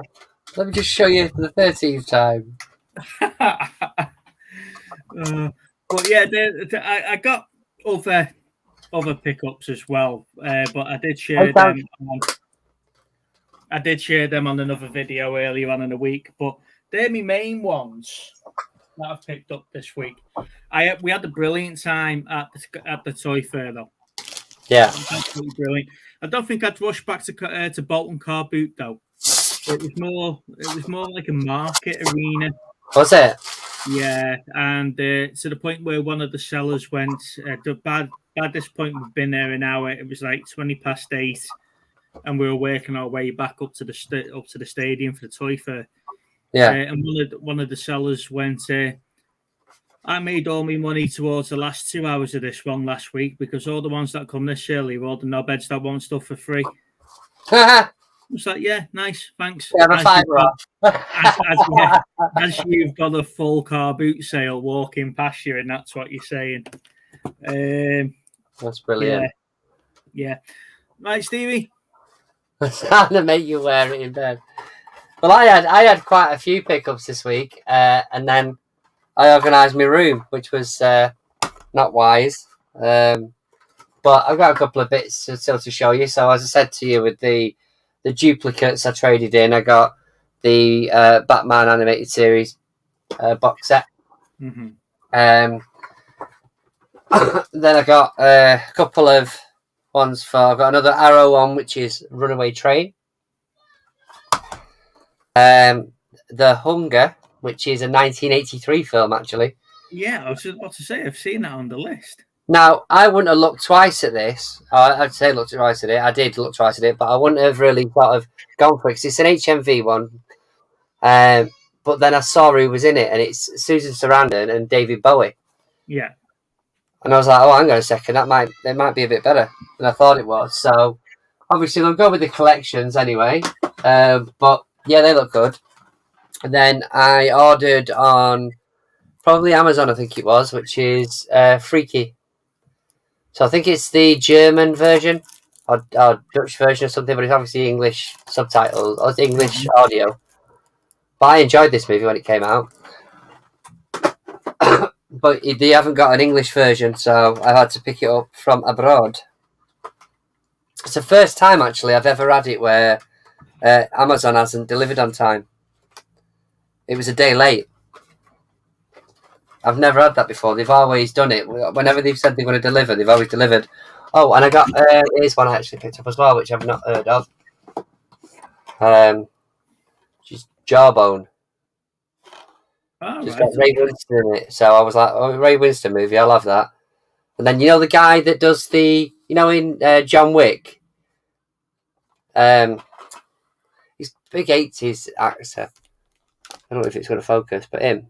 Let me just show you for the 13th time. But yeah, I got other pickups as well, but I did share them. I did share them on another video earlier on in the week, but they're my main ones that I've picked up this week. We had a brilliant time at the toy fair though. Yeah, absolutely brilliant. I don't think I'd rush back to Bolton Car Boot though. It was more like a market arena. Was it? Yeah, and to the point where one of the sellers went. By this point, we've been there an hour. It was like 8:20, and we were working our way back up to the stadium for the toy fair. Yeah, and one of the sellers went. I made all my money towards the last 2 hours of this one last week because all the ones that come this early were all the knobheads that want stuff for free. I was like, yeah, nice, thanks. Yeah, as you've got a full car boot sale walking past you, and that's what you're saying. That's brilliant. Yeah. Right, Stevie. I'm trying to make you wear it in bed. Well, I had quite a few pickups this week, and then I organised my room, which was not wise. But I've got a couple of bits still to show you. So as I said to you, with the duplicates I traded in, I got the Batman animated series box set. Mm-hmm. Then I got a couple of ones I've got another Arrow one, which is Runaway Train. The Hunger, which is a 1983 film, actually. Yeah, I was just about to say, I've seen that on the list. Now, I wouldn't have looked twice at this. I'd say looked twice at it. I did look twice at it, but I wouldn't have really sort of gone for it because it's an HMV one. But then I saw who was in it, and it's Susan Sarandon and David Bowie. Yeah. And I was like, oh, hang on a second, it might be a bit better than I thought it was. So, obviously, they'll go with the collections anyway. But, yeah, they look good. And then I ordered on probably Amazon, I think it was, which is Freaky. So I think it's the German version or Dutch version or something, but it's obviously English subtitles or English audio. But I enjoyed this movie when it came out. But they haven't got an English version, so I had to pick it up from abroad. It's the first time, actually, I've ever had it where Amazon hasn't delivered on time. It was a day late. I've never had that before. They've always done it. Whenever they've said they're going to deliver, they've always delivered. Oh, and I got here's one I actually picked up as well, which I've not heard of. Which is Jawbone. Oh, Just got Ray Winston in it. So I was like, oh, Ray Winston movie, I'll have that. And then you know the guy that does the, in John Wick. He's a big 80s actor. I don't know if it's going to focus, but him.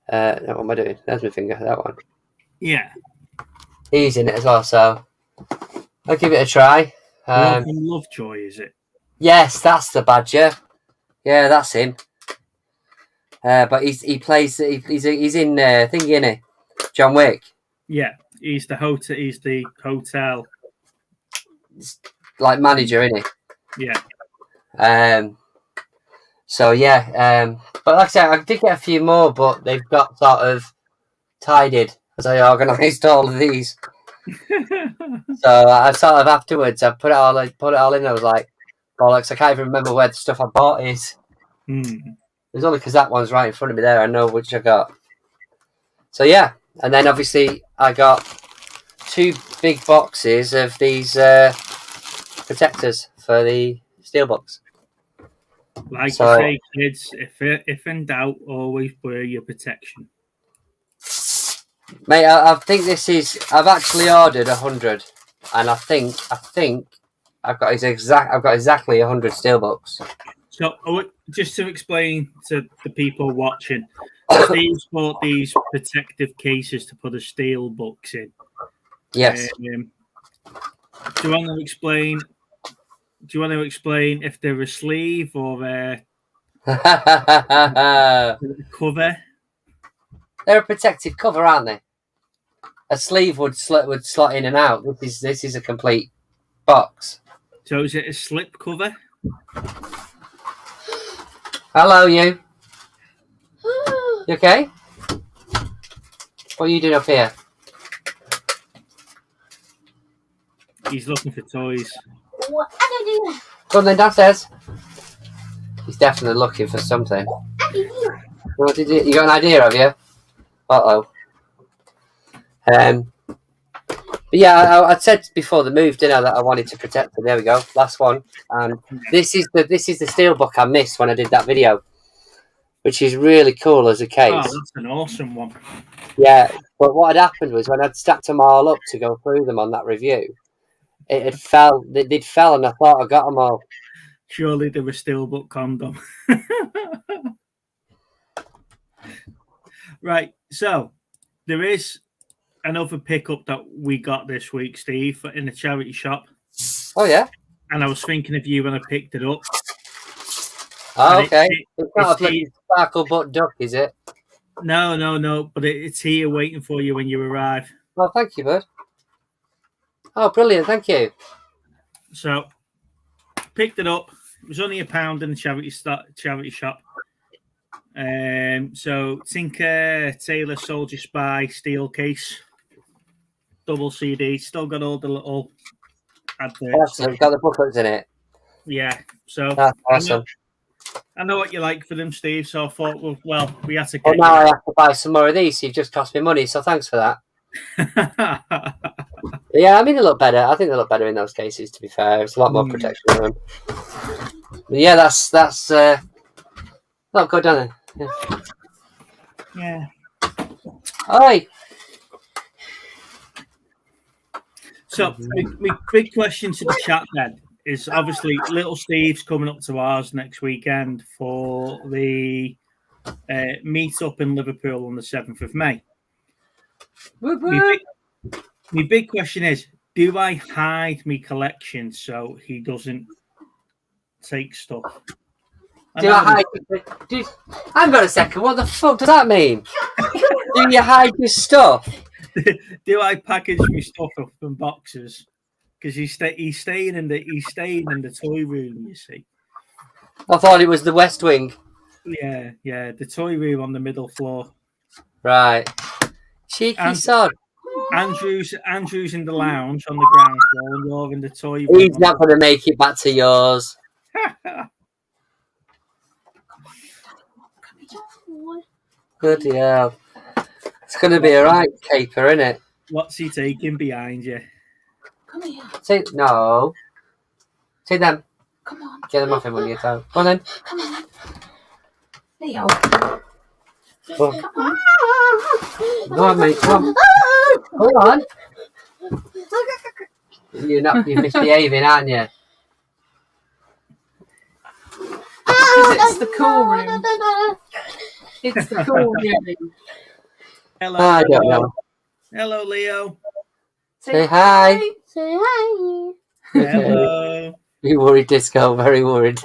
What am I doing? There's my finger. That one. Yeah. He's in it as well, so I'll give it a try. Lovejoy, is it? Yes, that's the Badger. Yeah, that's him. But he plays. He's in thingy, isn't he? John Wick. Yeah, he's the hotel. He's the hotel Like manager, isn't he? Yeah. So yeah. But like I said, I did get a few more, but they've got sort of tidied as I organised all of these. So I sort of afterwards, I put it all in. I was like, bollocks! I can't even remember where the stuff I bought is. It's only because that one's right in front of me there. I know which I got. So yeah, and then obviously I got 2 big boxes of these protectors for the steelbooks. Like you say, kids, if in doubt, always wear your protection. Mate, I think this is. I've actually ordered 100, and I think I've got exactly 100 steelbooks. So, just to explain to the people watching, Steve's bought these protective cases to put the steel books in. Yes. Do you want to explain? Do you want to explain if they're a sleeve or a cover? They're a protective cover, aren't they? A sleeve would slot in and out. This is a complete box. So is it a slip cover? Hello, you. You okay? What are you doing up here? He's looking for toys. What are you doing? Come then downstairs. He's definitely looking for something. What did you got an idea, have you? Uh-oh. But yeah, I said before the move, didn't I, that I wanted to protect it. There we go, last one. And this is the steelbook I missed when I did that video, which is really cool as a case. Oh, that's an awesome one. Yeah, but what had happened was when I'd stacked them all up to go through them on that review, it had fell. They'd fell, and I thought I got them all. Surely they were steelbook condom. Right, so there is another pickup that we got this week, Steve, in the charity shop. Oh yeah, and I was thinking of you when I picked it up. Oh, okay. It's not a bloody sparkle butt duck, is it? No. But it's here waiting for you when you arrive. Oh, thank you, bud. Oh, brilliant! Thank you. So, picked it up. It was only £1 in the charity shop. So Tinker Tailor Soldier Spy steel case, double CD. Still got all the little adverts. Awesome. Got the booklets in it. Yeah. So that's awesome. I know what you like for them, Steve. So I thought, well, we had to. Well, now I have to buy some more of these. So you've just cost me money. So thanks for that. Yeah, I mean they look better. I think they look better in those cases. To be fair, it's a lot more protection on them. But yeah, that's not good, doesn't it? Yeah. Oi. So my big question to the chat then is obviously Little Steve's coming up to ours next weekend for the meet up in Liverpool on the 7th of May. My big question is, do I hide my collection so he doesn't take stuff? Do I hide? Hang on a second. What the fuck does that mean? Do you hide your stuff? Do I package my stuff up in boxes? Because he's staying in the toy room. You see. I thought it was the West Wing. Yeah, the toy room on the middle floor. Right. Cheeky sod. Andrew's in the lounge on the ground floor, and you're in the toy room. He's not going to make it back to yours. Bloody hell. It's going to be a right caper, isn't it? What's he taking behind you? Come here. No. Take them. Come on. Get them off him when you go. Go on then. Come on. There you go. Go on. Come on. Go on, mate. Come on. Hold on. You're misbehaving, aren't you? Because it's the cool room. It's the cool room. Hello. I don't know. Hello, Leo. Say hi. Say hi. Hello. Be worried, Disco. Very worried.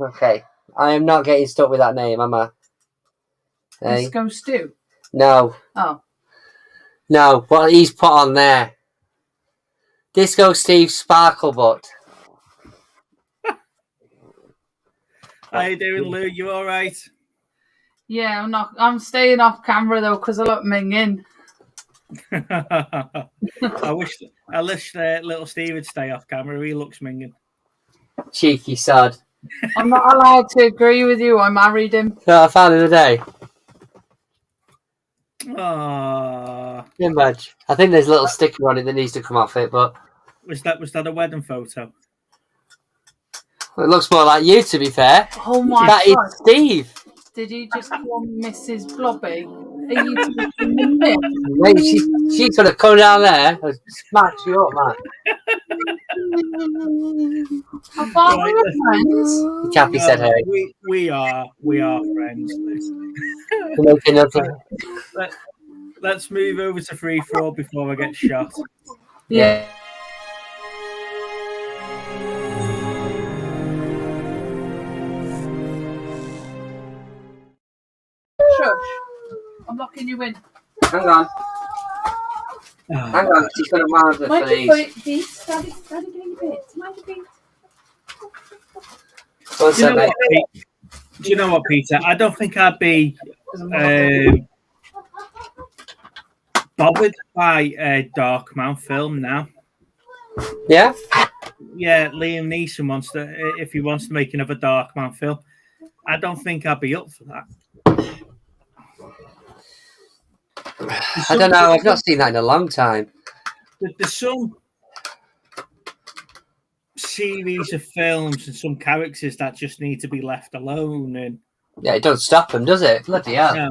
Okay. I am not getting stuck with that name, am I? Hey? Disco Stew. No. Oh. No. What he's put on there. Disco Steve Sparklebutt. How you doing, Lou? You all right? Yeah, I'm staying off camera though because I look minging. I wish little Steve would stay off camera. He looks minging. Cheeky sod. I'm not allowed to agree with you. I married him. So I found the other day. Ah, Imagine. I think there's a little sticker on it that needs to come off it, but was that a wedding photo? it looks more like you, to be fair. Oh my That is god! Steve. Did you just call Mrs. Blobby? Are you taking the mick? Mate, she's gonna come down there and smash you up, man. I thought we Right, were friends. Cappy said, No, "Hey, we are friends. we're making another." Let's move over to free for all before I get shot. Yeah. Shush. I'm locking you in. Hang on, hang on. She's gonna mount it for Mind your these. foot, beats. Daddy getting bits. Mind your beats. One Do you, sec, know mate. what, Pete? Do you know what, Peter? I don't think I'd be bothered by a Darkman film now. Yeah. Yeah, Liam Neeson wants to, if he wants to make another Darkman film, I don't think I'd be up for that. I don't know. I've not seen that in a long time. There's some series of films and some characters that just need to be left alone. And Yeah, it don't stop them, does it? Bloody hell. no.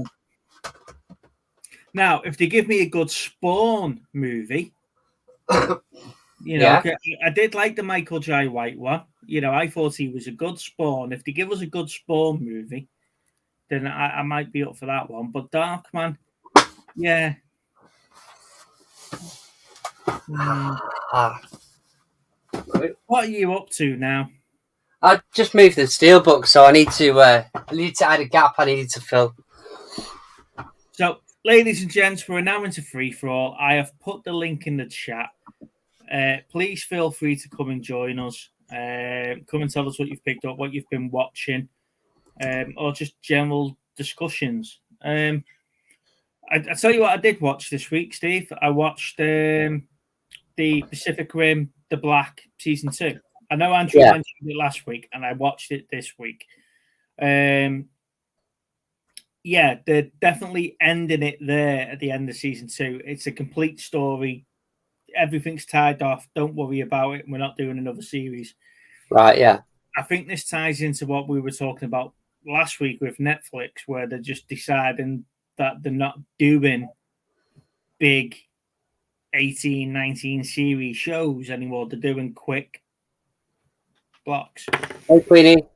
Now, if they give me a good Spawn movie, you know, I did like the Michael J. White one. You know, I thought he was a good Spawn. If they give us a good Spawn movie, then I might be up for that one. But Darkman, yeah. Ah. What are you up to now? I just moved the steelbook, so I need to add a gap I needed to fill. So, ladies and gents, we're now into free for all. I have put the link in the chat. Please feel free to come and join us. Come and tell us what you've picked up, what you've been watching, or just general discussions. I tell you what I did watch this week, Steve. I watched the Pacific Rim, The Black Season 2. I know Andrew mentioned it last week, and I watched it this week. Yeah, they're definitely ending it there at the end of Season 2. It's a complete story. Everything's tied off. Don't worry about it. We're not doing another series. Right, yeah. I think this ties into what we were talking about last week with Netflix, where they're just deciding that they're not doing big 18, 19 series shows anymore. They're doing quick blocks. Hey, Queenie.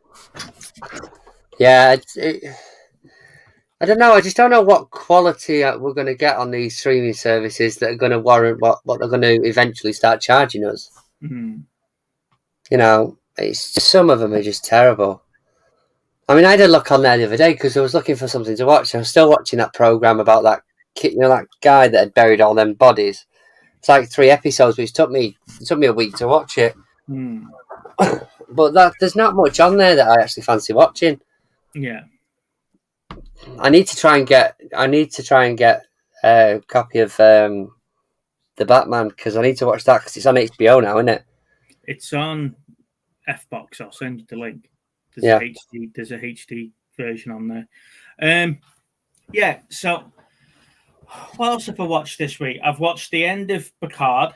Yeah, I don't know. I just don't know what quality we're going to get on these streaming services that are going to warrant what they're going to eventually start charging us. Mm-hmm. You know, it's just, some of them are just terrible. I mean, I had a look on there the other day because I was looking for something to watch. I was still watching that program about that that guy that had buried all them bodies. It's like 3 episodes, but it took me a week to watch it. Mm. But there's not much on there that I actually fancy watching. Yeah. I need to try and get a copy of the Batman because I need to watch that because it's on HBO now, isn't it? It's on Fbox. I'll send you the link. There's a HD version on there. Yeah. So, what else have I watched this week? I've watched the end of Picard.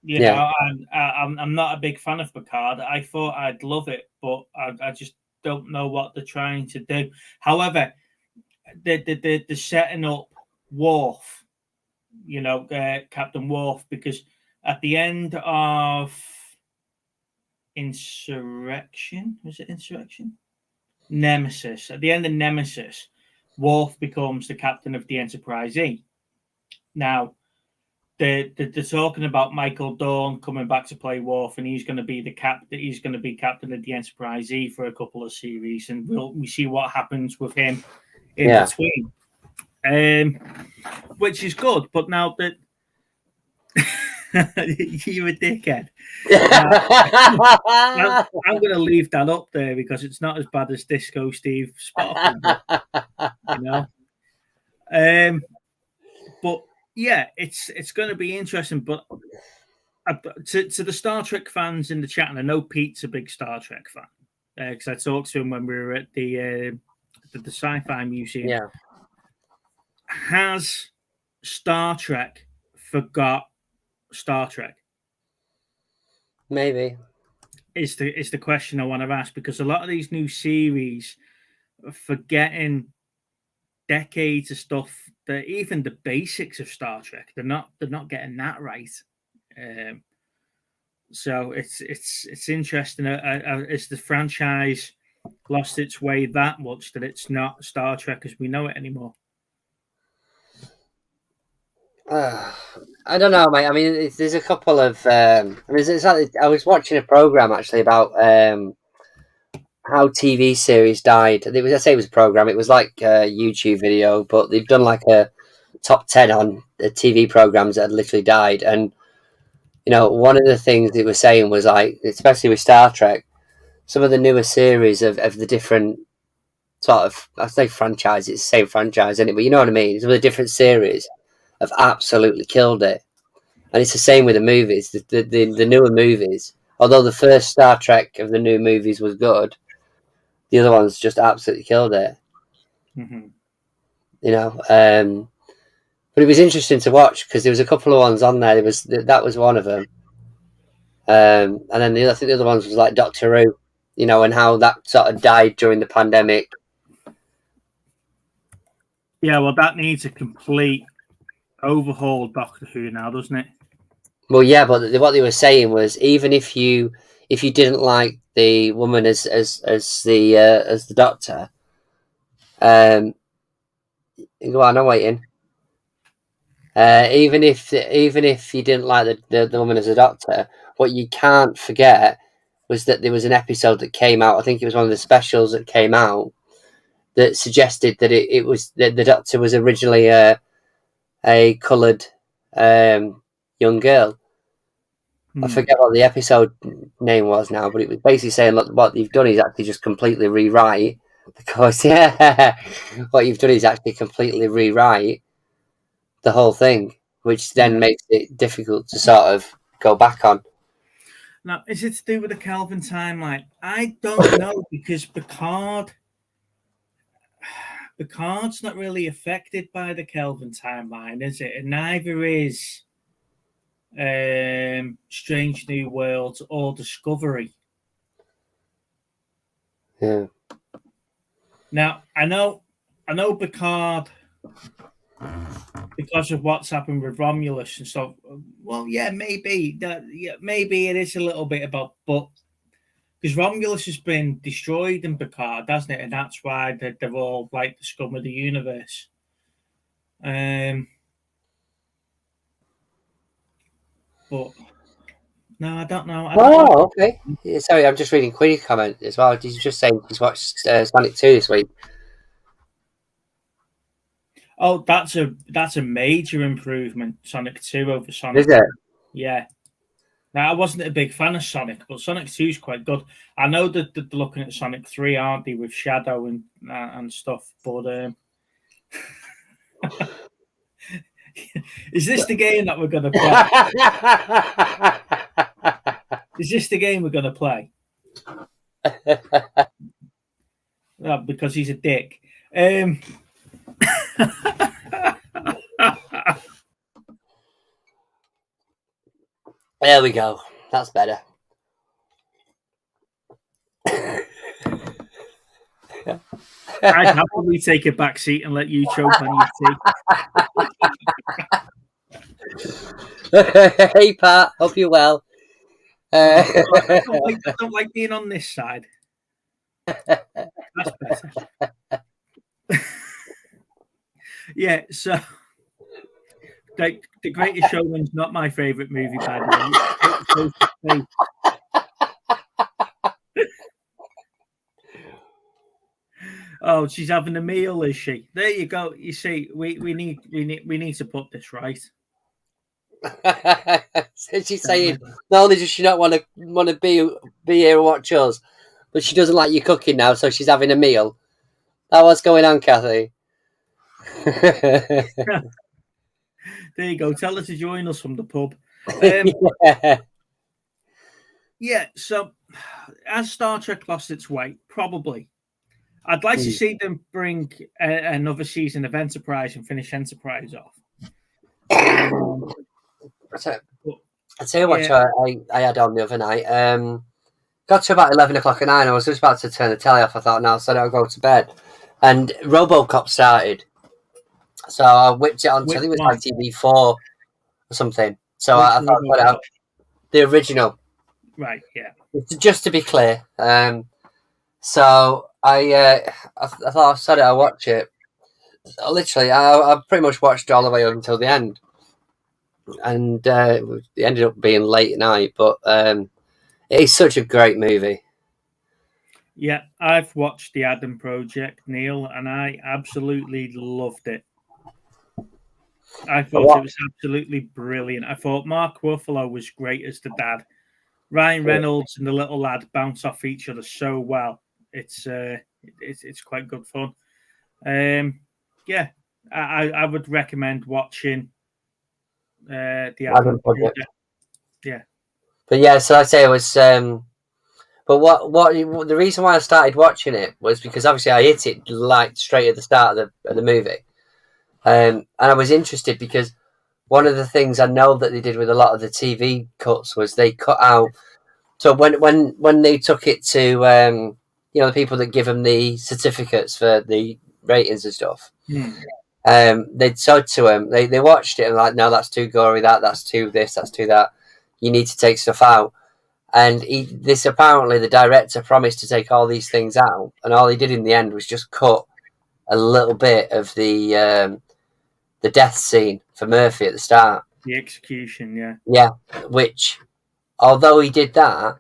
You know, I'm not a big fan of Picard. I thought I'd love it, but I just don't know what they're trying to do. However, the setting up Worf, Captain Worf, because at the end of Insurrection, was it Insurrection? Nemesis. At the end of Nemesis, Worf becomes the captain of the Enterprise E. Now, they're talking about Michael Dorn coming back to play Worf, and he's going to be the captain. He's going to be captain of the Enterprise E for a couple of series, and we see what happens with him in between, which is good. But now that you're a dickhead, I'm going to leave that up there because it's not as bad as Disco Steve Sparkle, But yeah, it's going to be interesting. But to the Star Trek fans in the chat, and I know Pete's a big Star Trek fan because I talked to him when we were at the Sci-Fi Museum. Yeah. Has Star Trek forgot Star Trek? Maybe. Is the question I want to ask, because a lot of these new series are forgetting decades of stuff, that even the basics of Star Trek, they're not getting that right. So it's interesting. Is the franchise lost its way that much that it's not Star Trek as we know it anymore? I don't know, mate. I mean, there's a couple of. I was watching a program actually about how TV series died. I say it was a program. It was like a YouTube video, but they've done like a top 10 on the TV programs that had literally died. And one of the things they were saying was like, especially with Star Trek, some of the newer series of the different sort of, I say franchise, it's the same franchise, isn't it? But you know what I mean? Some of the different series have absolutely killed it. And it's the same with the movies. The newer movies, although the first Star Trek of the new movies was good, the other ones just absolutely killed it. Mm-hmm. But it was interesting to watch because there was a couple of ones on there. That was one of them. And then I think the other ones was like Doctor Who, and how that sort of died during the pandemic. Yeah, well, that needs a complete overhaul, Doctor Who now, doesn't it? Well, yeah, but what they were saying was even if you didn't like the woman as the Doctor, go on, I'm waiting. Even if you didn't like the woman as a Doctor, what you can't forget was that there was an episode that came out. I think it was one of the specials that came out that suggested that it was that the Doctor was originally a coloured young girl. I forget what the episode name was now, but it was basically saying, look, what you've done is actually just completely rewrite, because what you've done is actually completely rewrite the whole thing, which then makes it difficult to sort of go back on. Now, is it to do with the Kelvin timeline? I don't know, because Picard's not really affected by the Kelvin timeline, is it? And neither is Strange New Worlds or Discovery. Yeah. Now, I know Picard, because of what's happened with Romulus and stuff. Well, yeah, maybe it is a little bit about, but because Romulus has been destroyed in Picard, hasn't it? And that's why they're all like the scum of the universe. But no, I don't know. Okay. Yeah, sorry, I'm just reading Queenie's comment as well. Did you just say he's watched Sonic 2 this week? Oh, that's a major improvement, Sonic 2 over Sonic. Is it? Yeah. Now, I wasn't a big fan of Sonic, but Sonic 2 is quite good. I know that they're looking at Sonic 3, aren't they, with Shadow and stuff, but is this the game that we're going to play? Is this the game we're going to play? Because he's a dick. There we go. That's better. I'd happily take a back seat and let you choke on your tea. Hey, Pat. Hope you're well. I don't like being on this side. That's better. Yeah, so the Greatest Showman's not my favourite movie, by the way. Oh, she's having a meal, is she? There you go. You see, we need to put this right. So she's saying not only does she not want to be here and watch us, but she doesn't like you cooking now, so she's having a meal. That what's going on, Kathy? There you go. Tell her to join us from the pub. Yeah. So as Star Trek lost its way, probably I'd like to see them bring another season of Enterprise and finish Enterprise off. I'll tell you what I had on the other night. Got to about 11 o'clock at night. I was just about to turn the telly off. I thought, no, so I'll go to bed. And RoboCop started. So I whipped it on. I think it was like TV4 or something. So I thought I'd put out the original. Right, yeah. Just to be clear. So I thought I said it, I'll watch it. Literally, I pretty much watched it all the way up until the end. And it ended up being late at night, but it's such a great movie. Yeah, I've watched The Adam Project, Neil, and I absolutely loved it. I thought it was absolutely brilliant. I thought Mark Ruffalo was great as the dad. Ryan Reynolds and the little lad bounce off each other so well. It's quite good fun. Yeah, I would recommend watching the Adam Project. Yeah, but yeah, so I say it was. But what the reason why I started watching it was because obviously I hit it like straight at the start of the movie, and I was interested because one of the things I know that they did with a lot of the TV cuts was they cut out. So when they took it to the people that give them the certificates for the ratings and stuff, they'd said to them, they watched it and like, no, that's too gory, that's too this, that's too that. You need to take stuff out. And apparently the director promised to take all these things out, and all he did in the end was just cut a little bit of the death scene for Murphy at the start. The execution, yeah. Yeah, which, although he did that,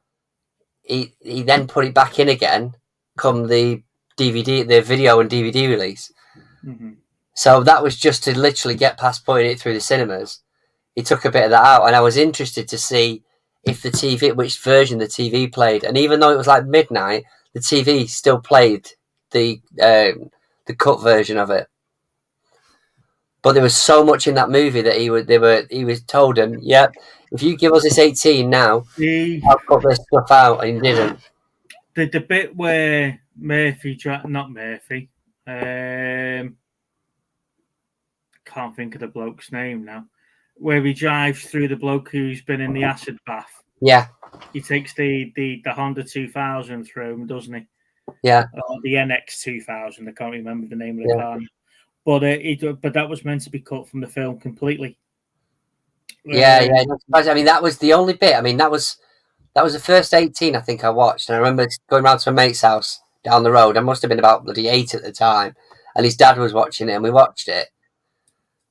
he then put it back in again come the video and DVD release. Mm-hmm. So that was just to literally get past putting it through the cinemas. He took a bit of that out, and I was interested to see if which version the TV played. And even though it was like midnight, the TV still played the cut version of it. But there was so much in that movie that he was told him, yep, if you give us this 18 now, I'll cut this stuff out, and he didn't. The bit where Murphy, can't think of the bloke's name now, where he drives through the bloke who's been in the acid bath. Yeah. He takes the Honda 2000 through him, doesn't he? Yeah. Or the NX 2000. I can't remember the name of the car. But that was meant to be cut from the film completely. Yeah. I mean, that was the only bit. I mean, that was the first 18 I think I watched. And I remember going round to my mate's house down the road. I must have been about bloody 8 at the time. And his dad was watching it, and we watched it.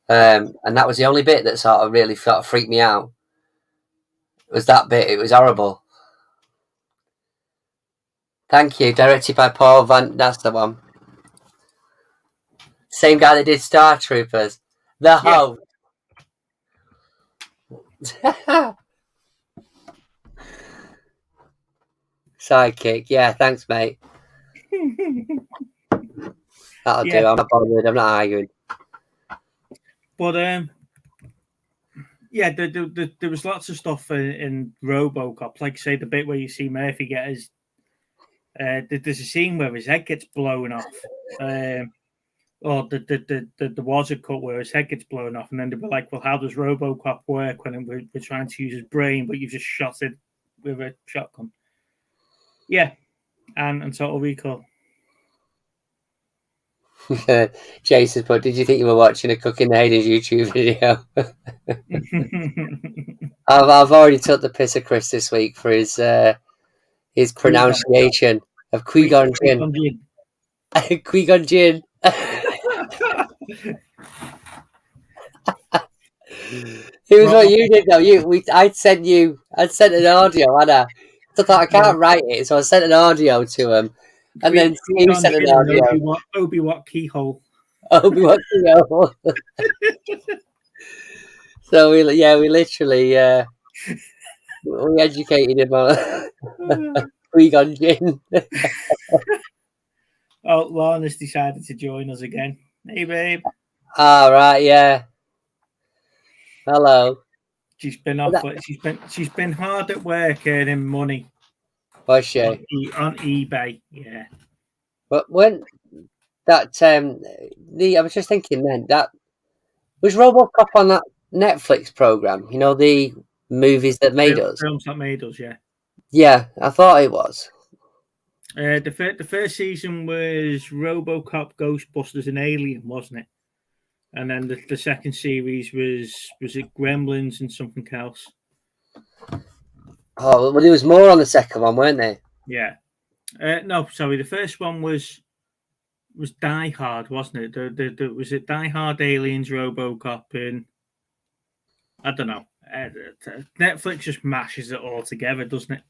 And that was the only bit that sort of really freaked me out. It was that bit. It was horrible. Thank you. Directed by Paul Van... That's the one. Same guy that did Star Troopers. The host. Sidekick. Yeah, thanks, mate. That'll do. I'm not bothered. I'm not arguing. But there was lots of stuff in RoboCop. Like say the bit where you see Murphy get his. There's a scene where his head gets blown off. Or there was a cut where his head gets blown off, and then they were like, "Well, how does RoboCop work when we're trying to use his brain, but you've just shot it with a shotgun?" Yeah, and Total Recall. Jason put, did you think you were watching a Cooking the Hayden's YouTube video? I've already took the piss of Chris this week for his pronunciation of Qui-Gon Jinn. Qui-Gon Jinn. It was what you did though. I'd sent an audio, and I thought I can't write it, so I sent an audio to him, and then Steve sent an audio. Obi-Wan keyhole. Obi-Wan keyhole. So we literally we educated him on Qui-Gon Jinn. Oh, Lorna's decided to join us again. Hey, babe. Ah, right, yeah. Hello. She's been off. She's been hard at work earning money. Was she? On eBay, yeah. But when that I was just thinking then that was RoboCop on that Netflix program. You know, the movies that made us. Films that made us, yeah. Yeah, I thought it was. The first season was RoboCop, Ghostbusters, and Alien, wasn't it? And then the second series was it Gremlins and something else? Oh, well, there was more on the second one, weren't there? Yeah. No, sorry. The first one was Die Hard, wasn't it? Was it Die Hard, Aliens, RoboCop, and I don't know. Netflix just mashes it all together, doesn't it?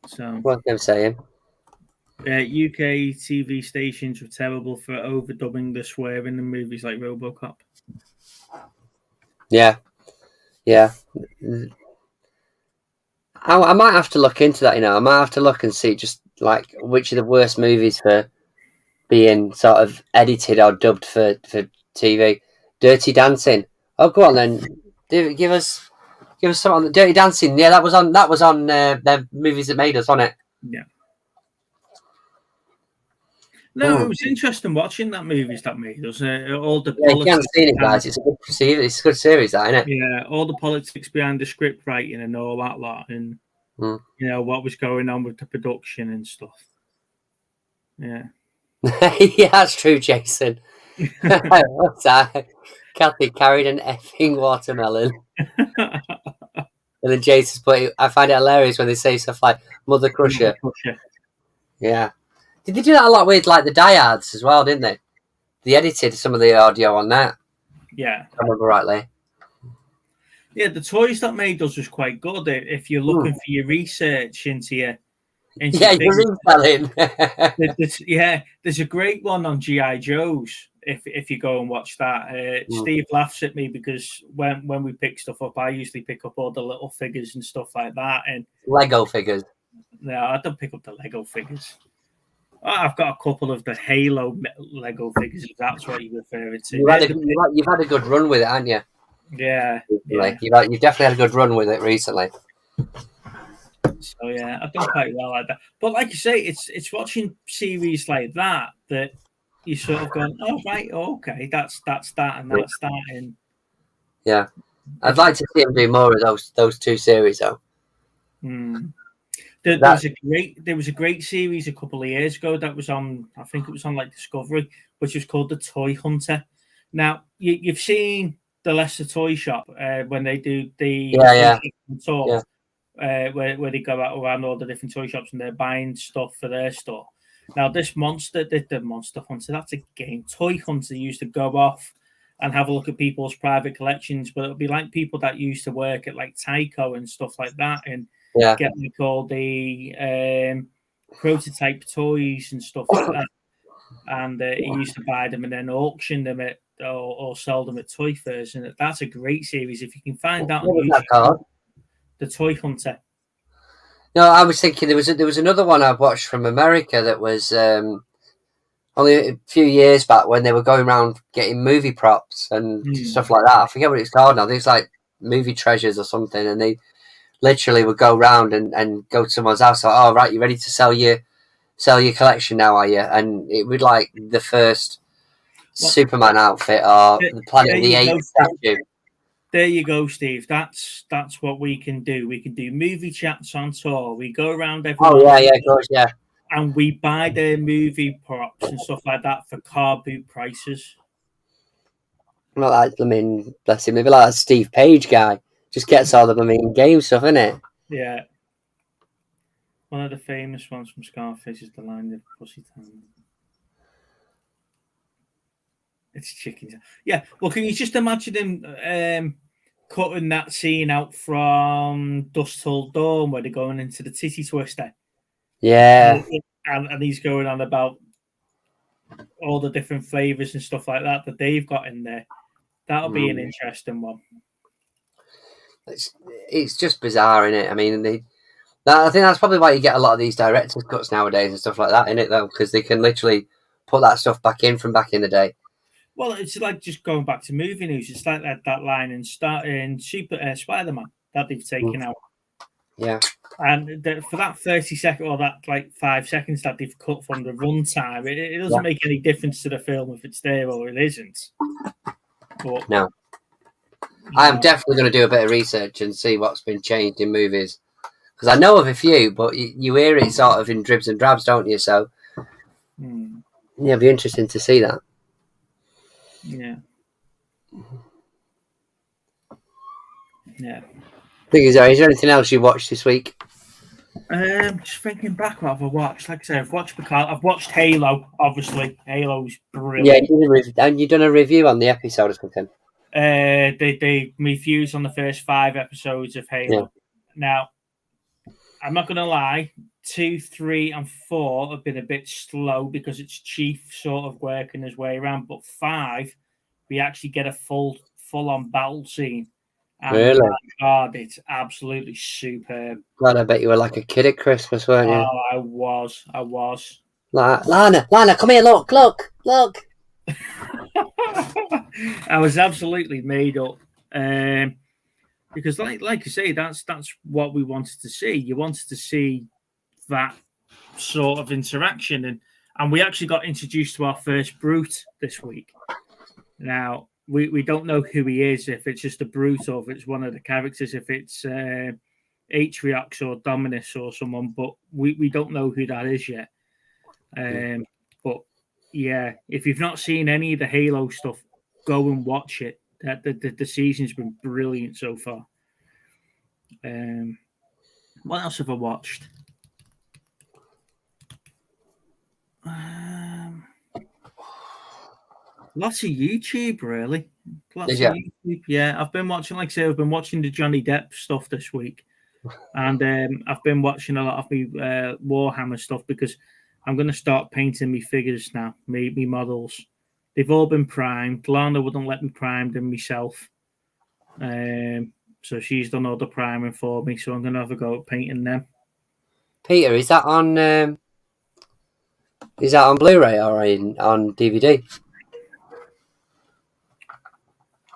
So What I'm saying. UK TV stations were terrible for overdubbing the swearing in movies like RoboCop. Yeah. I might have to look into that. You know, I might have to look and see just like which are the worst movies for being sort of edited or dubbed for TV. Dirty Dancing. Oh, go on then. Give us some on the Dirty Dancing. Yeah, that was on the movies that made us, on it. Yeah. No, it was interesting watching that movies that made us. All the you haven't seen it, guys. It's a good series. It's a good series, that, isn't it? Yeah, all the politics behind the script writing and all that lot, and you know what was going on with the production and stuff. Yeah. Yeah, that's true, Jason. What's that? Kathy carried an effing watermelon. And then Jason's put, I find it hilarious when they say stuff like Mother Crusher. Yeah. Did they do that a lot with like the diehards as well, didn't they? They edited some of the audio on that. Yeah. If I remember rightly. Yeah, the toys that made us was quite good. If you're looking for your research into your you're reselling. There's a great one on G.I. Joe's. If you go and watch that, Steve laughs at me because when we pick stuff up, I usually pick up all the little figures and stuff like that. And Lego figures. No, I don't pick up the Lego figures. I've got a couple of the Halo Lego figures, if that's what you're referring to. You've had a good run with it, haven't you? Yeah. You've definitely had a good run with it recently. So yeah, I've done quite well like that. But like you say, it's watching series like that you sort of going, oh right, okay, that's that and that's that, and yeah, I'd like to see him do more of those two series though. There was a great series a couple of years ago that was on, I think it was on like Discovery, which was called The Toy Hunter. Now you've seen the Leicester Toy Shop when they do the tour, where they go out around all the different toy shops and they're buying stuff for their store. Now this monster, the Monster Hunter, that's a game. Toy Hunter used to go off and have a look at people's private collections, but it'll be like people that used to work at like Tyco and stuff like that, and get like all the prototype toys and stuff like that. And he used to buy them and then auction them at or sell them at toy fairs, and that's a great series if you can find that. The Toy Hunter. No, I was thinking there was another one I watched from America that was only a few years back when they were going around getting movie props and stuff like that. I forget what it's called now. There's like movie treasures or something, and they literally would go round and go to someone's house. Like, oh right, you ready to sell your collection now, are you? And it would like the first Superman outfit or the Planet of the Apes statue. There you go, Steve. That's what we can do. We can do movie chats on tour. We go around everyone. Oh yeah, of course, yeah. And we buy their movie props books and stuff like that for car boot prices. Well, I mean, bless him. Maybe like that Steve Page guy just gets all the game stuff, innit? Yeah. One of the famous ones from Scarface is the line of Pussy Town. It's chickens. Yeah. Well, can you just imagine him cutting that scene out from Dusk Till Dawn where they're going into the titty twister? Yeah. And he's going on about all the different flavors and stuff like that they've got in there. That'll be an interesting one. It's just bizarre, innit? I mean, I think that's probably why you get a lot of these director's cuts nowadays and stuff like that, innit, though? Because they can literally put that stuff back in from back in the day. Well, it's like just going back to movie news. It's like that line in Spider-Man that they've taken out. Yeah. And for that 30 second or that like 5 seconds that they've cut from the runtime, it doesn't make any difference to the film if it's there or it isn't. But, no. I am definitely going to do a bit of research and see what's been changed in movies. Because I know of a few, but you hear it sort of in dribs and drabs, don't you? So, yeah, it'll be interesting to see that. Yeah. Yeah. Is there anything else you watched this week? Just thinking back what I've watched. Like I said, I've watched Halo, obviously. Halo's brilliant. Yeah, you've done a review on the episode or something. They reviews on the first 5 episodes of Halo. Yeah. Now, I'm not going to lie, 2, 3, and 4 have been a bit slow because it's Chief sort of working his way around. But 5, we actually get a full-on battle scene. And really? My God, it's absolutely superb. God, I bet you were like a kid at Christmas, weren't you? Oh, I was. Like, Lana, come here, look. I was absolutely made up. Because like you say, that's what we wanted to see. You wanted to see that sort of interaction, and we actually got introduced to our first brute this week. Now we don't know who he is, if it's just a brute or if it's one of the characters, if it's Atriox or Dominus or someone, but we don't know who that is yet. But yeah, if you've not seen any of the Halo stuff, go and watch it. The season's been brilliant so far. What else have I watched? Lots of YouTube, really. Lots of YouTube. Yeah, I've been watching, like I say, I've been watching the Johnny Depp stuff this week. And I've been watching a lot of me Warhammer stuff because I'm going to start painting me figures now, me models. They've all been primed. Lana wouldn't let me prime them myself. So she's done all the priming for me, so I'm going to have a go at painting them. Peter, is that on Blu-ray or on DVD?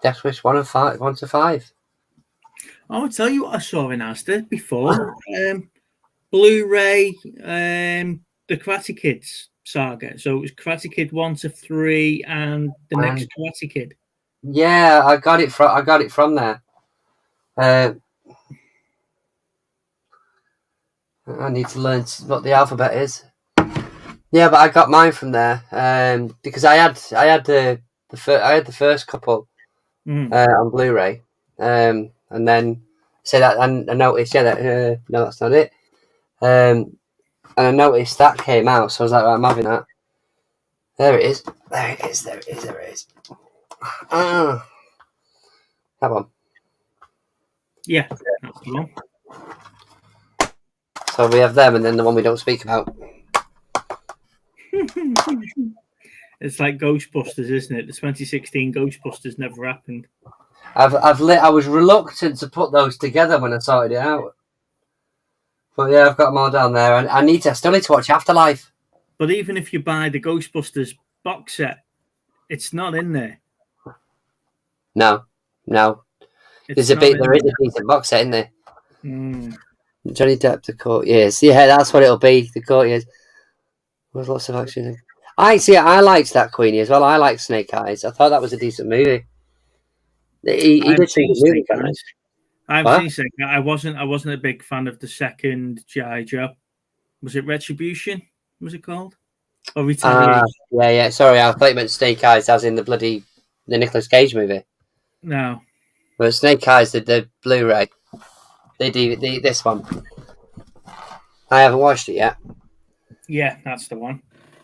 Death Wish 1 to 5. I'll tell you what I saw in Asda before. Blu-ray, the Karate Kids saga. So it was Karate Kid 1 to 3 and the next Karate Kid. Yeah, I got it from there. I need to learn what the alphabet is. Yeah, but I got mine from there because I had the first couple on Blu-ray, and then I noticed that no, that's not it, and I noticed that came out, so I was like, right, I'm having that. There it is. That one. Yeah, that's the one. So we have them, and then the one we don't speak about. It's like Ghostbusters, isn't it? The 2016 Ghostbusters never happened. I was reluctant to put those together when I sorted it out, but yeah, I've got them all down there, and I still need to watch Afterlife. But even if you buy the Ghostbusters box set, it's not in there. No. There is a decent box set in there. Johnny Depp, the Court Years. Yeah, that's what it'll be. The Court Years. There's lots of action. I liked that Queenie as well. I liked Snake Eyes. I thought that was a decent movie. He did think the movie was nice. I've seen Snake Eyes. I wasn't a big fan of the second G.I. Joe. Was it Retribution? Was it called? Or Retaliation. Yeah. Sorry, I thought you meant Snake Eyes, as in the Nicolas Cage movie. No. But Snake Eyes did the Blu-ray. They do this one. I haven't watched it yet. Yeah, that's the one.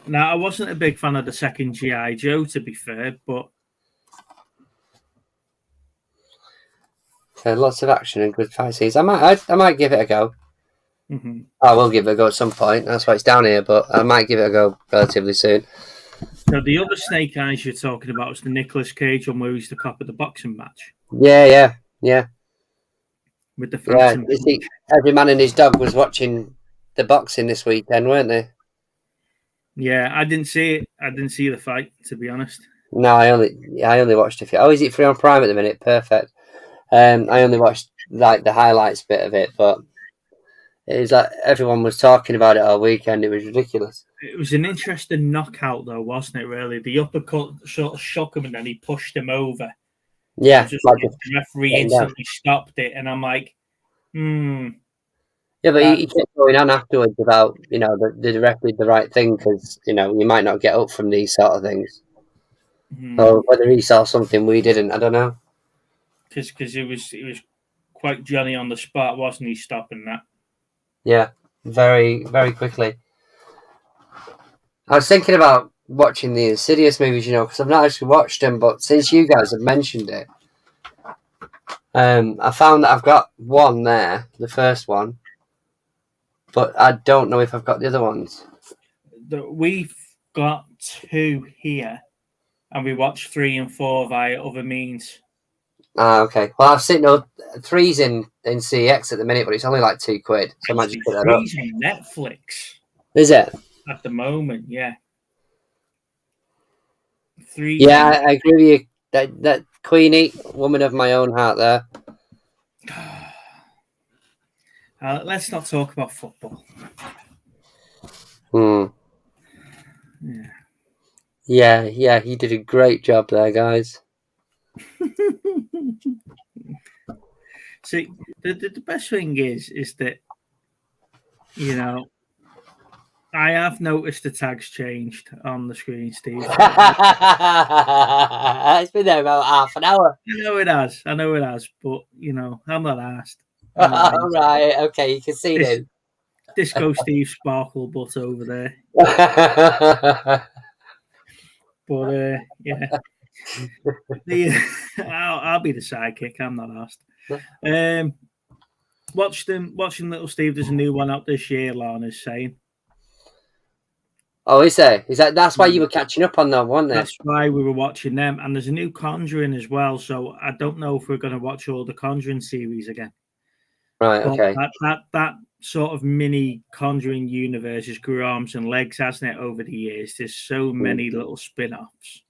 Now, I wasn't a big fan of the second G.I. Joe, to be fair, but So lots of action and good fight scenes. I might give it a go. mhm. I will give it a go at some point. That's why it's down here. But I might give it a go relatively soon. So the other Snake Eyes you're talking about was the Nicolas Cage one where he's the cop at the boxing match Yeah. with the Yeah, Phantom. you see, every man and his dog was watching the boxing this weekend, weren't they? Yeah, I didn't see it. I didn't see the fight, to be honest. No, I only watched a few. Oh, is it free on Prime at the minute? Perfect. I only watched like the highlights bit of it, but it was like everyone was talking about it all weekend. It was ridiculous. It was an interesting knockout, though, wasn't it? Really, the uppercut sort of shook him, and then he pushed him over. Yeah, Just like the referee getting down. instantly stopped it, and I'm like, Yeah, but he kept going on afterwards about the ref did the right thing because you might not get up from these sort of things. Or whether he saw something we didn't, I don't know. because it was quite Johnny on the spot, wasn't he? Stopping that. Yeah, very very quickly. I was thinking about watching the Insidious movies, because I've not actually watched them, but since you guys have mentioned it, I found that I've got one there, the first one, but I don't know if I've got the other ones. We've got 2 here, and we watched 3 and 4 via other means. Okay. Well, I've seen 3's in CX at the minute, but it's only like £2, so I might just put that up. 3's on Netflix. Is it? At the moment, yeah. 3. Yeah, I agree with you. That Queenie, woman of my own heart there. Let's not talk about football. Yeah, you did a great job there, guys. See, the best thing is that, I have noticed the tags changed on the screen, Steve. It's been there about half an hour. I know it has, but, I'm not asked. Right, okay, you can see this. Disco Steve Sparkle butt over there. But yeah, I'll be the sidekick. I'm not asked. Watching Little Steve. There's a new one out this year. Lana's saying. Oh, is there? That's why you were catching up on that, wasn't it? That's why we were watching them, and there's a new Conjuring as well. So I don't know if we're going to watch all the Conjuring series again. Right. But okay. That sort of mini Conjuring universe has grew arms and legs, hasn't it? Over the years, there's so many little spin-offs.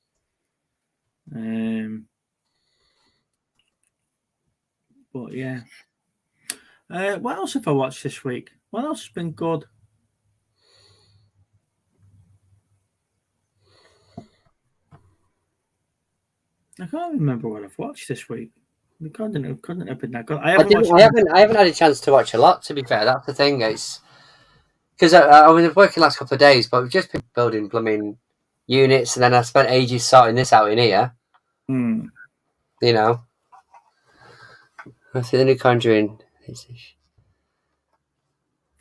But yeah. What else have I watched this week? What else has been good? I can't remember what I've watched this week. It couldn't have been that good. I haven't had a chance to watch a lot. To be fair, that's the thing. It's because I've been working the last couple of days, but we've just been building plumbing units, and then I spent ages sorting this out in here. I think the new Conjuring. I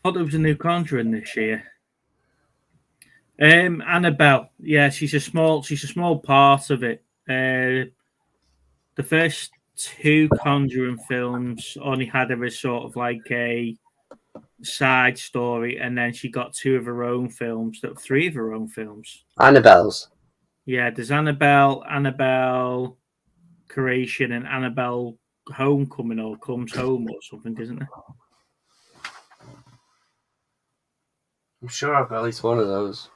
thought there was a new Conjuring this year. Annabelle, yeah, she's a small part of it. The first 2 Conjuring films only had her as sort of like a side story, and then she got 2 of her own films. 3 of her own films. Annabelle's. Yeah, there's Annabelle Creation, and Annabelle Homecoming, or Comes Home, or something, isn't there? I'm sure I've got at least one of those.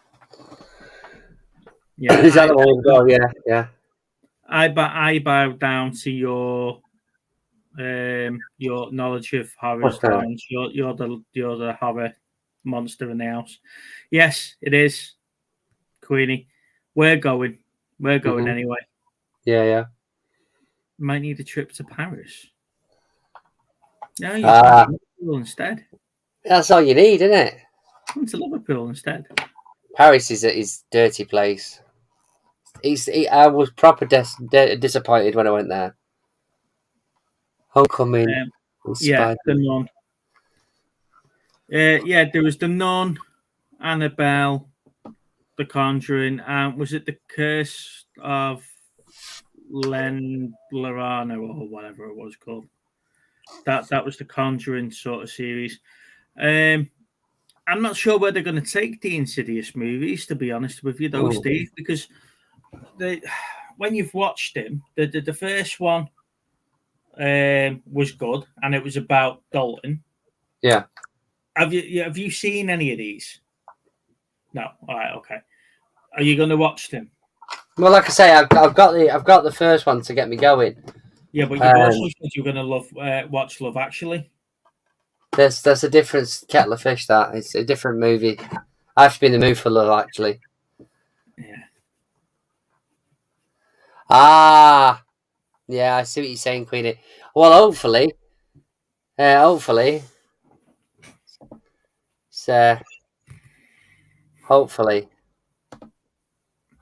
Yeah, is that the one as well? Yeah. I bow down to your knowledge of horror films. You're the horror monster in the house. Yes, it is, Queenie. We're going anyway. Yeah. Might need a trip to Paris. No, you can Liverpool instead. That's all you need, isn't it? Come to Liverpool instead. Paris is a dirty place. I was proper disappointed when I went there. Homecoming. Yeah, Spider. the Nun. Yeah, there was the Nun, Annabelle, The Conjuring, and was it the Curse of Len Lorano or whatever it was called? That was the Conjuring sort of series. I'm not sure where they're going to take the Insidious movies, to be honest with you, though, Steve, because when you've watched them, the first one was good, and it was about Dalton. Yeah. Have you seen any of these? No. All right. Okay. Are you going to watch them? Well, like I say, I've got the first one to get me going. Yeah, but you've also said you're going to watch Love Actually. There's a different kettle of fish. That it's a different movie. I have to be in the mood for Love Actually. Yeah. Ah, yeah, I see what you're saying, Queenie. Well, hopefully, so hopefully.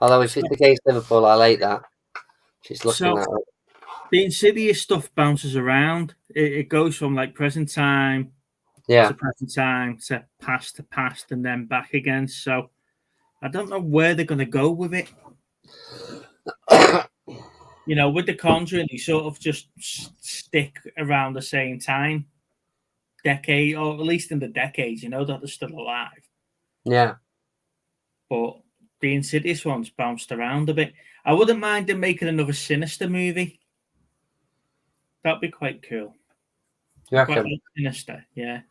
Although if it's against Liverpool, I'll hate that. She's looking at it. The Insidious stuff bounces around. It goes from like present time Yeah. to present time to past, and then back again. So I don't know where they're going to go with it. With the Conjuring, they sort of just stick around the same time, decade, or at least in the decades, that they're still alive. Yeah. But the Insidious ones bounced around a bit. I wouldn't mind them making another Sinister movie. That'd be quite cool. You reckon? Quite like Sinister, yeah.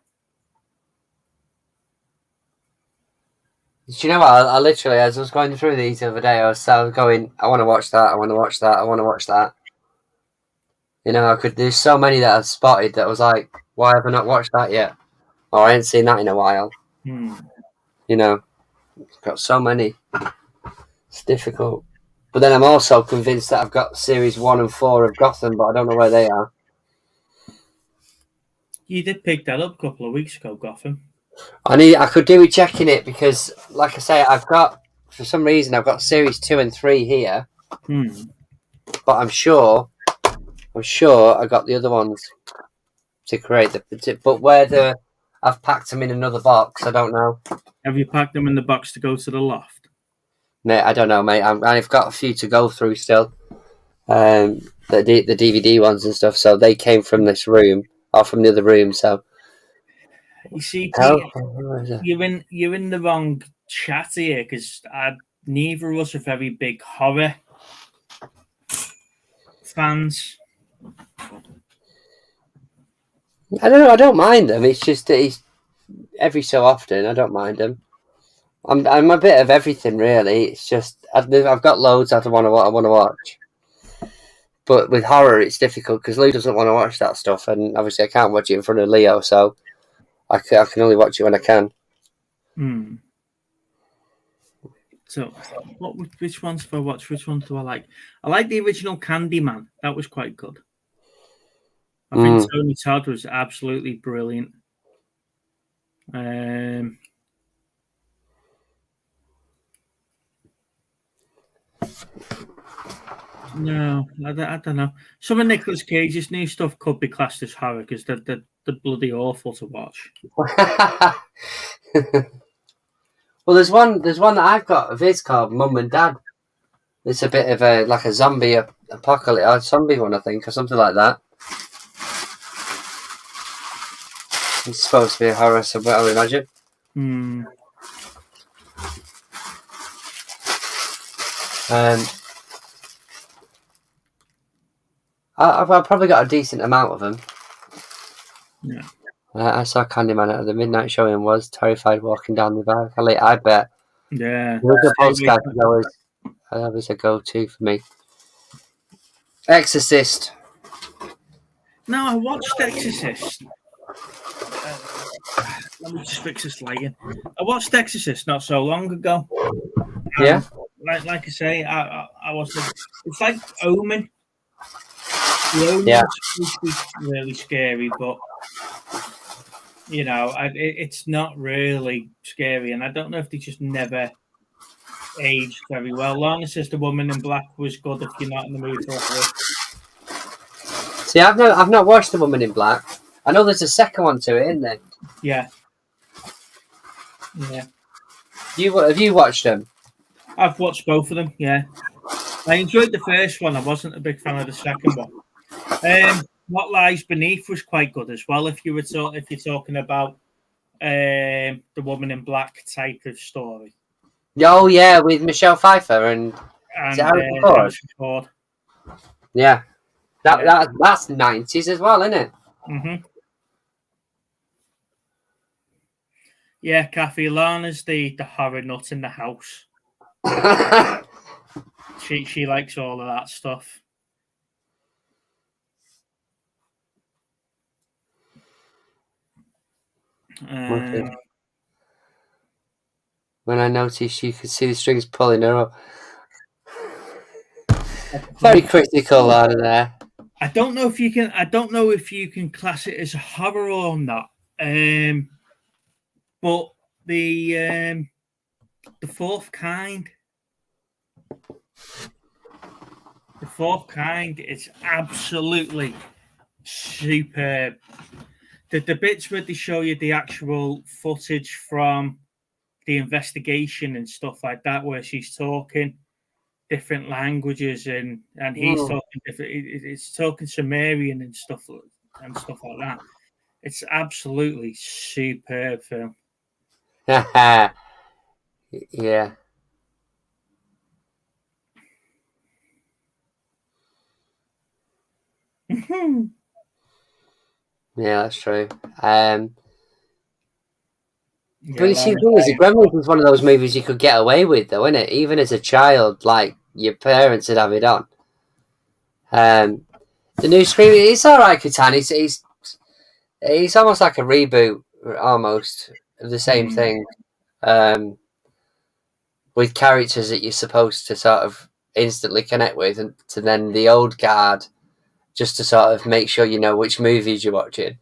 Do you know what? I literally, as I was going through these the other day, I was going, I want to watch that, I want to watch that, I want to watch that. There's so many that I've spotted that I was like, why have I not watched that yet? Or I ain't seen that in a while. Got so many. It's difficult. But then I'm also convinced that I've got series 1 and 4 of Gotham, but I don't know where they are. You did pick that up a couple of weeks ago, Gotham. I could do with checking it because, like I say, for some reason, I've got series 2 and 3 here. But I'm sure I got the other ones to create but where I've packed them in another box, I don't know. Have you packed them in the box to go to the loft? Mate, I don't know, mate. I've got a few to go through still. The DVD ones and stuff, so they came from this room or from the other room. So you see, Pete, you're in the wrong chat here because neither of us are very big horror fans. I don't know. I don't mind them. It's just that every so often I don't mind them. I'm a bit of everything, really. It's just I've got loads I want to watch, but with horror it's difficult because Lou doesn't want to watch that stuff, and obviously I can't watch it in front of Leo, so I can only watch it when I can. So, which ones do I watch? Which ones do I like? I like the original Candyman. That was quite good. I think Tony Todd was absolutely brilliant. No, I don't know. Some of Nicolas Cage's new stuff could be classed as horror because they're bloody awful to watch. Well, there's one that I've got of his called Mum and Dad. It's a bit of a zombie apocalypse, or zombie one, I think, or something like that. It's supposed to be a horror, so I would imagine. I've probably got a decent amount of them. Yeah. I saw Candyman at the midnight showing. Was terrified walking down the back. I bet. Yeah. The postcard that was a go-to for me. Exorcist. No, I watched Exorcist. Let me just fix this lighting. I watched Exorcist not so long ago. Yeah. Like I say, I was. It's like Omen. The Omen is really scary, but it's not really scary, and I don't know if they just never aged very well. Lana says The Woman in Black was good if you're not in the mood for horror. See, I've not watched The Woman in Black. I know there's a second one to it, isn't there? Yeah. Have you watched them? I've watched both of them, yeah. I enjoyed the first one. I wasn't a big fan of the second one. What Lies Beneath was quite good as well. If you're talking about The Woman in Black type of story. Oh yeah, with Michelle Pfeiffer and Harrison Ford. Yeah, that's 90s as well, isn't it? Mm-hmm. Yeah, Kathy, Lana's the horror nut in the house. She likes all of that stuff. When I noticed you could see the strings pulling her up. Very critical, Lana. There. I don't know if you can class it as a horror or not. But the fourth kind. The fourth kind is absolutely superb. The bits where they show you the actual footage from the investigation and stuff like that, where she's talking different languages and he's talking different. It's talking Sumerian and stuff like that. It's absolutely superb film. Yeah. Yeah, that's true. But you see, the Gremlins was one of those movies you could get away with, though, isn't it? Even as a child, like your parents would have it on. The new Scream, it's all right, Catan. It's almost like a reboot, almost of the same thing, with characters that you're supposed to sort of instantly connect with, and to then the old guard, just to sort of make sure you know which movies you're watching.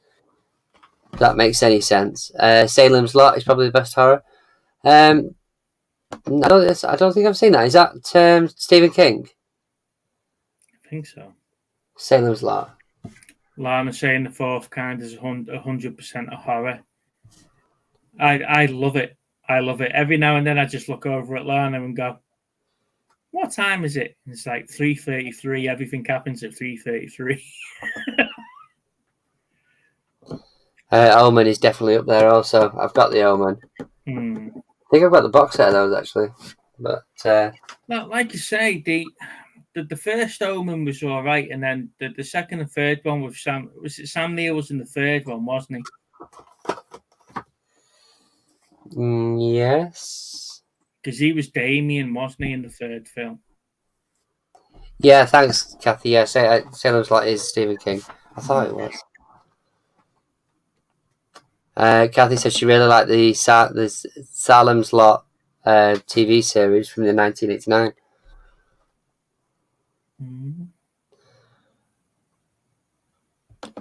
If that makes any sense. Salem's Lot is probably the best horror. I don't think I've seen that. Is that Stephen King? I think so. Salem's Lot. Lana saying the fourth kind is 100% a horror. I love it. I love it. Every now and then I just look over at Lana and go, what time is it? And it's like 3:33. Everything happens at 3:33. Omen is definitely up there also. I've got the Omen. I think I've got the box set of those actually. But like you say, the first Omen was all right, and then the second and third one with Sam Neill was in the third one, wasn't he? Yes. Because he was Damien, wasn't he, in the third film? Yeah, thanks, Kathy. Yeah, Salem's Lot is Stephen King. I thought it was. Kathy said she really liked the Salem's Lot TV series from the 1989.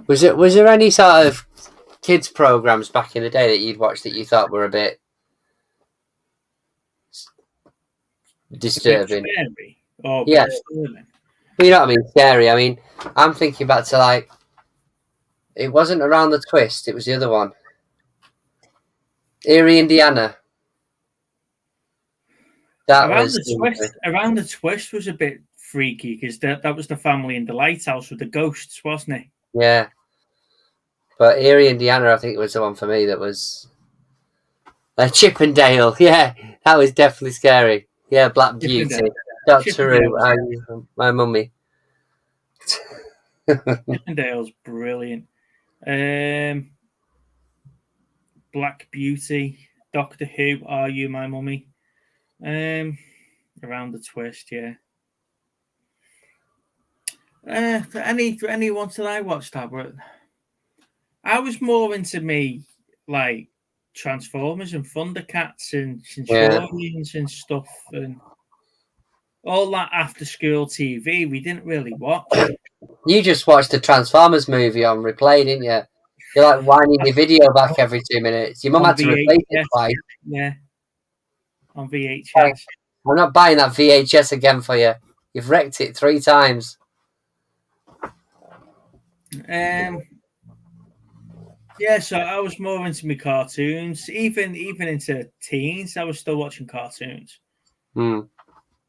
Was there any sort of kids programs back in the day that you'd watch that you thought were a bit disturbing? Yeah. Disturbing. But you know what I mean? Scary. I mean, I'm thinking back to like, it wasn't Around the Twist, it was the other one. Erie, Indiana. Around the Twist was a bit freaky because that was the family in the lighthouse with the ghosts, wasn't it? Yeah. But Erie, Indiana, I think it was the one for me that was Chippendale. Yeah, that was definitely scary. Yeah, Black Beauty. Doctor Who, my mummy. Chippendale's brilliant. Black Beauty, Doctor Who, Are You My Mummy? Around the Twist, yeah. For any ones that I watched, Albert, I was more into like Transformers and Thundercats and Centurions and stuff, and all that after school TV. We didn't really watch. You just watched the Transformers movie on replay, didn't you? You're like winding your video back every 2 minutes. Your mum had to replace it twice. Yeah, on VHS. I'm not buying that VHS again for you. You've wrecked it 3 times. Yeah, so I was more into my cartoons, even into teens. I was still watching cartoons. Hmm.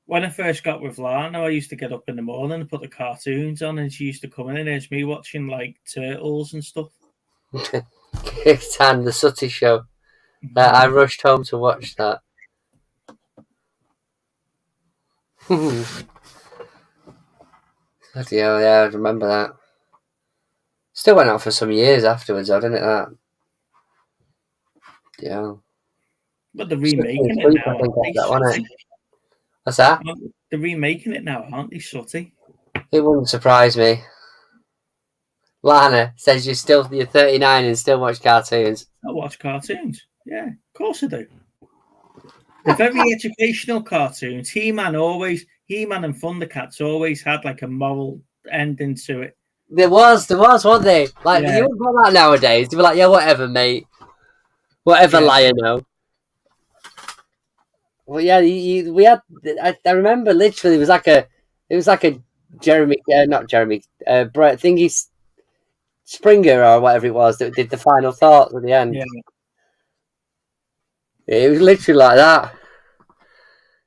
When I first got with Lana, I used to get up in the morning and put the cartoons on, and she used to come in and there's me watching like Turtles and stuff. And the Sooty Show. I rushed home to watch that. Bloody hell, yeah, I remember that. Still went on for some years afterwards, though, didn't it? That. Yeah. But they're remaking it Sleep, now, I think, aren't they, that, wasn't it? Sooty? What's that? They're remaking it now, aren't they, Sooty? It wouldn't surprise me. Lana says you're 39 and still watch cartoons. I watch cartoons. Yeah, of course I do. They're very educational cartoons. He-Man and Thundercats always had like a moral ending to it. There was, wasn't they? Like, Yeah. you wouldn't put that nowadays. They'd be like, yeah, whatever, mate. Whatever, Yeah. Lion-O. Well, yeah, we had. I remember literally, it was like a Jeremy, not Jeremy, Brett thingy Springer or whatever it was that did the final thoughts at the end. Yeah. It was literally like that.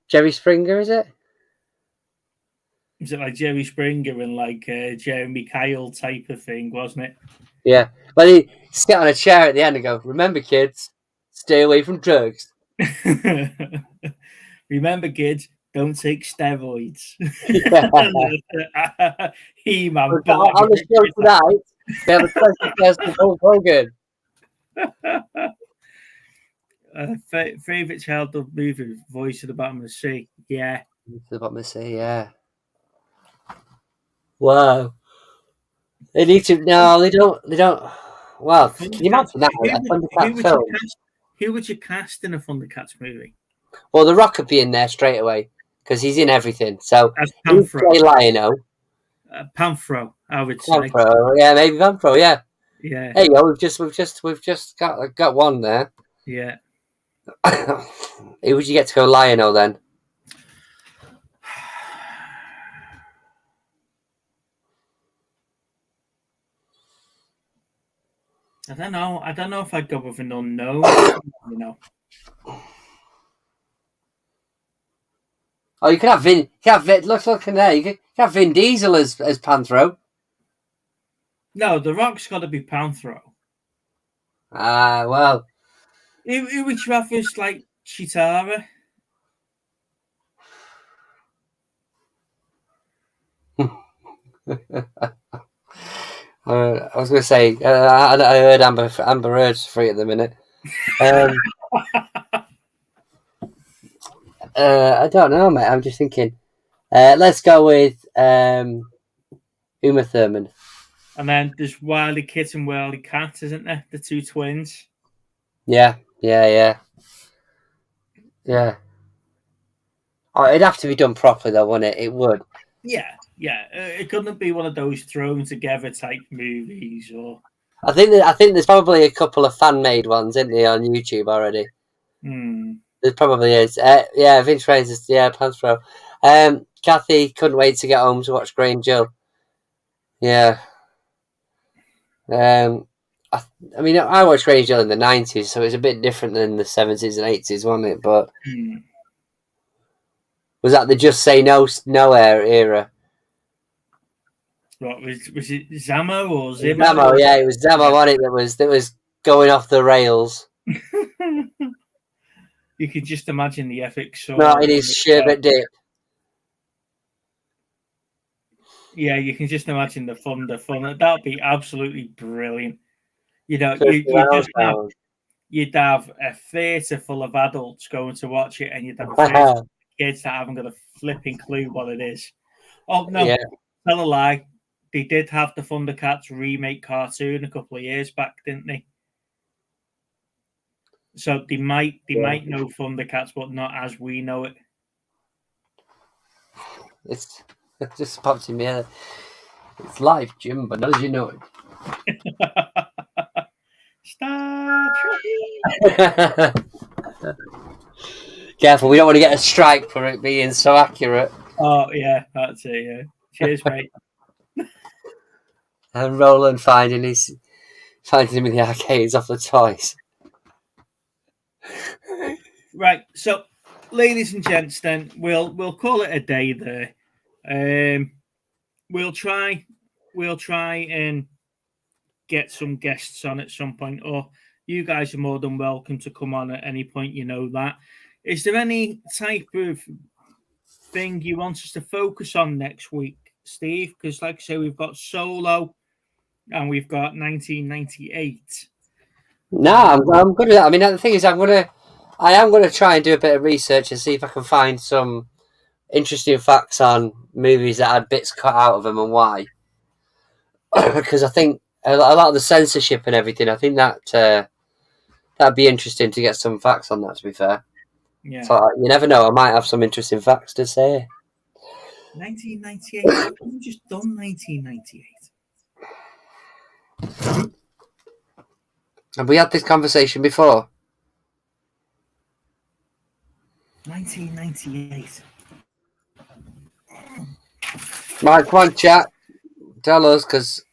Jerry Springer, is it? Was it like Jerry Springer and like Jeremy Kyle type of thing, wasn't it? Yeah. But he sit on a chair at the end and go, "Remember, kids, stay away from drugs." Remember, kids, don't take steroids. Yeah. He-Man. On the show tonight, we have a special guest with Hulk Hogan. Favorite childhood movie, Voice of the Bottom of the Sea. Yeah. The bottom of the sea, yeah. Wow. They need to. No, they don't. They don't. Well, can you imagine that? Who would you cast in a Thundercats movie? Well, The Rock could be in there straight away because he's in everything. So As who'd play Lion-O? Panthro, I would say. Panthro, yeah, maybe Panthro, yeah. Yeah. There you go. We've just got one there. Yeah. Who would you get to go Lion-O then? I don't know. I don't know if I'd go with an unknown. You know. Oh, you could have Vin. Look in there. You could have Vin Diesel as Panthro. No, The Rock's got to be Panthro. Well. Who would you have as like Chitara? I was going to say, I heard Amber Heard's free at the minute. I don't know, mate. I'm just thinking. Let's go with Uma Thurman. And then there's Wiley Kit and Wiley Cat, isn't there? The two twins. Yeah. Oh, it'd have to be done properly, though, wouldn't it? It would. Yeah. It couldn't be one of those thrown together type movies, or. I think there's probably a couple of fan made ones, isn't there, on YouTube already? There probably is. Yeah, Vince Fraser's, yeah, Panthro. Kathy couldn't wait to get home to watch Grey and Jill. Yeah. I mean, I watched Grey and Jill in the 90s, so it's a bit different than the 70s and 80s, wasn't it? But was that the Just Say No era? What was it? Zamo or Zimmo? Zamo, yeah, it was Zamo, wasn't it? That was going off the rails. You could just imagine the epic song. Not in his sherbet dip. Yeah, you can just imagine the fun. That'd be absolutely brilliant. You know, you'd have a theatre full of adults going to watch it, and you'd have a theatre full of kids that haven't got a flipping clue what it is. Oh no, tell a lie. They did have the Thundercats remake cartoon a couple of years back, didn't they? So they might know Thundercats, but not as we know it. It just popped in my head. It's life, Jim, but as you know it. Star Trek. Careful, we don't want to get a strike for it being so accurate. Oh yeah, that's it. Yeah. Cheers, mate. And Roland finding him in the arcades off the toys. Right. So, ladies and gents, then we'll call it a day there. We'll try and get some guests on at some point, or you guys are more than welcome to come on at any point. You know that. Is there any type of thing you want us to focus on next week, Steve? Because, like I say, we've got Solo and we've got 1998. No, I'm good with that. I mean, the thing is, I am gonna try and do a bit of research and see if I can find some interesting facts on movies that had bits cut out of them and why. Because I think a lot of the censorship and everything, I think that that'd be interesting to get some facts on that. To be fair, Yeah. so you never know. I might have some interesting facts to say. 1998. We've just done 1998. Have we had this conversation before? 1998. Right, come on, chat. Tell us, because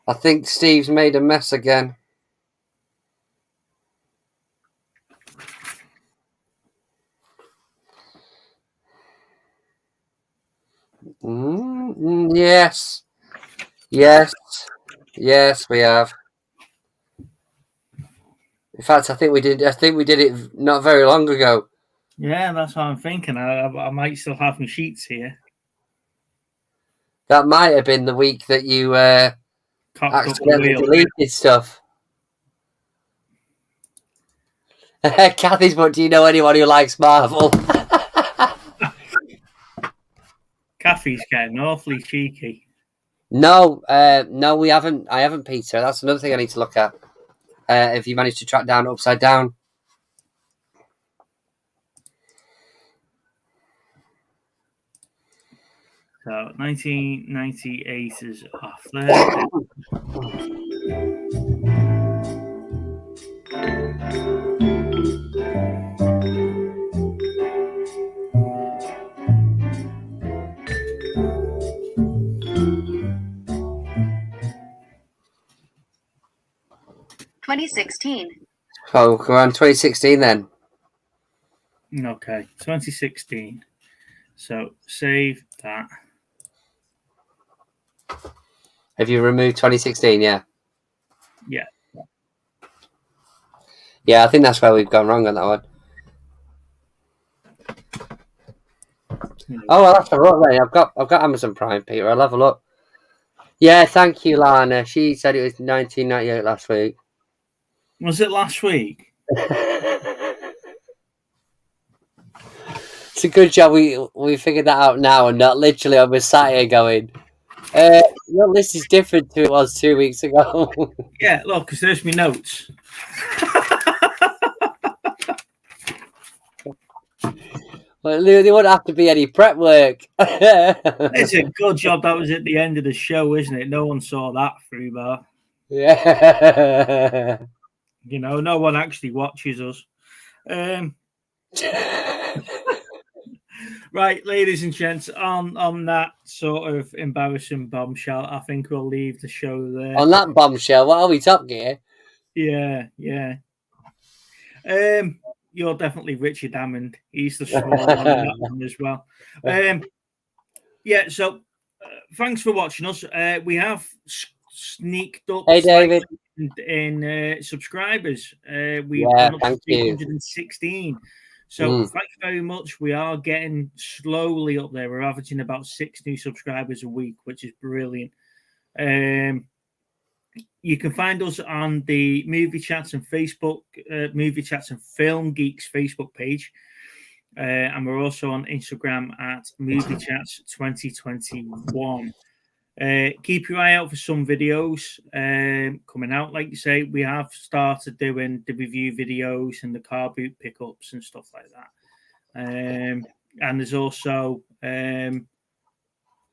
I think Steve's made a mess again. Yes. Yes, we have. In fact, I think we did it not very long ago. Yeah, that's what I'm thinking. I might still have my sheets here. That might have been the week that you Cocked up the accidentally wheel. deleted stuff. Kathy's, but do you know anyone who likes Marvel? Kathy's getting awfully cheeky. No, we haven't. I haven't, Peter. That's another thing I need to look at. If you managed to track down Upside Down. So 1998 is off there. Oh, we're on 2016 then. Okay, 2016. So save that. Have you removed 2016? Yeah. Yeah. Yeah, I think that's where we've gone wrong on that one. Oh, well, that's a look then. I've got Amazon Prime, Peter. I'll have a look. Yeah, thank you, Lana. She said it was 1998 last week. Was it last week? It's a good job we figured that out now and not literally on the sat here going, your list is different to it was 2 weeks ago. Yeah, look, because there's my notes. Well, there wouldn't have to be any prep work. It's a good job that was at the end of the show, isn't it? No one saw that through there. Yeah. You know, no one actually watches us. Right, ladies and gents, on that sort of embarrassing bombshell, I think we'll leave the show there. On that bombshell, what are we, Top Gear? Yeah. You're definitely Richard Hammond. He's the small one in that one as well. Yeah, so thanks for watching us. We have sneaked up Hey, David. in subscribers. We've Yeah, gone up thank to you. 316. So thank you very much. We are getting slowly up there. We're averaging about 6 new subscribers a week, which is brilliant. You can find us on the Movie Chats and Facebook, Movie Chats and Film Geeks Facebook page. And we're also on Instagram at Movie Chats 2021. Keep your eye out for some videos coming out. Like you say, we have started doing the review videos and the car boot pickups and stuff like that. And there's also,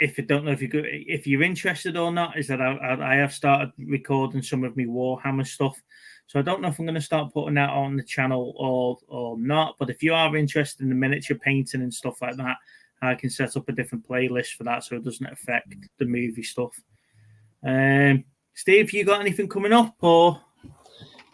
if you don't know if you're interested or not, is that I have started recording some of my Warhammer stuff. So I don't know if I'm going to start putting that on the channel or not. But if you are interested in the miniature painting and stuff like that, I can set up a different playlist for that so it doesn't affect the movie stuff. Steve, you got anything coming up or?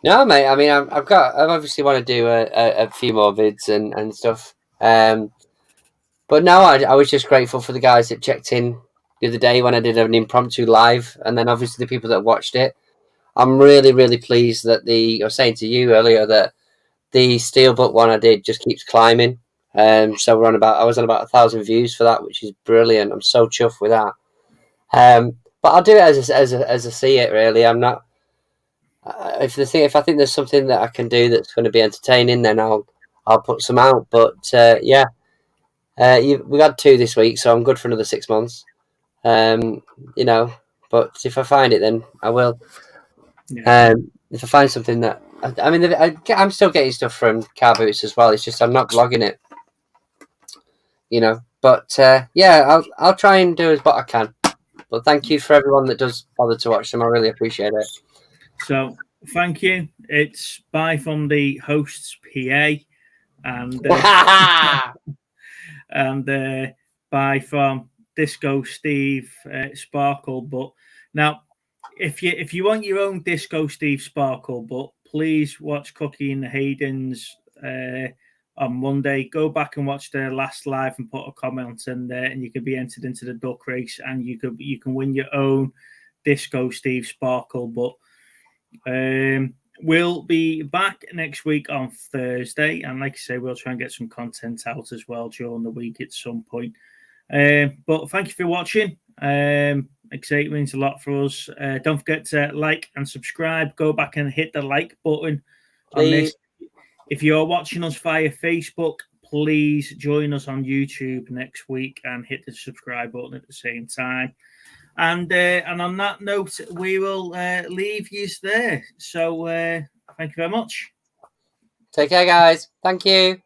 No, mate. I mean, I obviously want to do a few more vids and stuff. But no, I was just grateful for the guys that checked in the other day when I did an impromptu live, and then obviously the people that watched it. I'm really, really pleased that I was saying to you earlier that the Steelbook one I did just keeps climbing. So I was on about 1,000 views for that, which is brilliant. I'm so chuffed with that. But I'll do it as I see it. Really, I'm not. If I think there's something that I can do that's going to be entertaining, then I'll put some out. But yeah, we had 2 this week, so I'm good for another 6 months. You know, but if I find it, then I will. Yeah. If I find something that I mean, I'm still getting stuff from Car Boots as well. It's just I'm not blogging it, you know. But yeah, I'll try and do what I can. But thank you for everyone that does bother to watch them. I really appreciate it. So thank you. It's bye from the host's PA, and and bye from Disco Steve Sparkle. But now, if you want your own Disco Steve Sparkle, but please watch Cookie and the Haydens on Monday. Go back and watch their last live and put a comment in there, and you can be entered into the duck race, and you can win your own Disco Steve Sparkle. But we'll be back next week on Thursday, and like I say, we'll try and get some content out as well during the week at some point. But thank you for watching. It means a lot for us. Don't forget to like and subscribe. Go back and hit the like button on this. If you're watching us via Facebook, please join us on YouTube next week and hit the subscribe button at the same time. And on that note, we will leave you there. So thank you very much. Take care, guys. Thank you.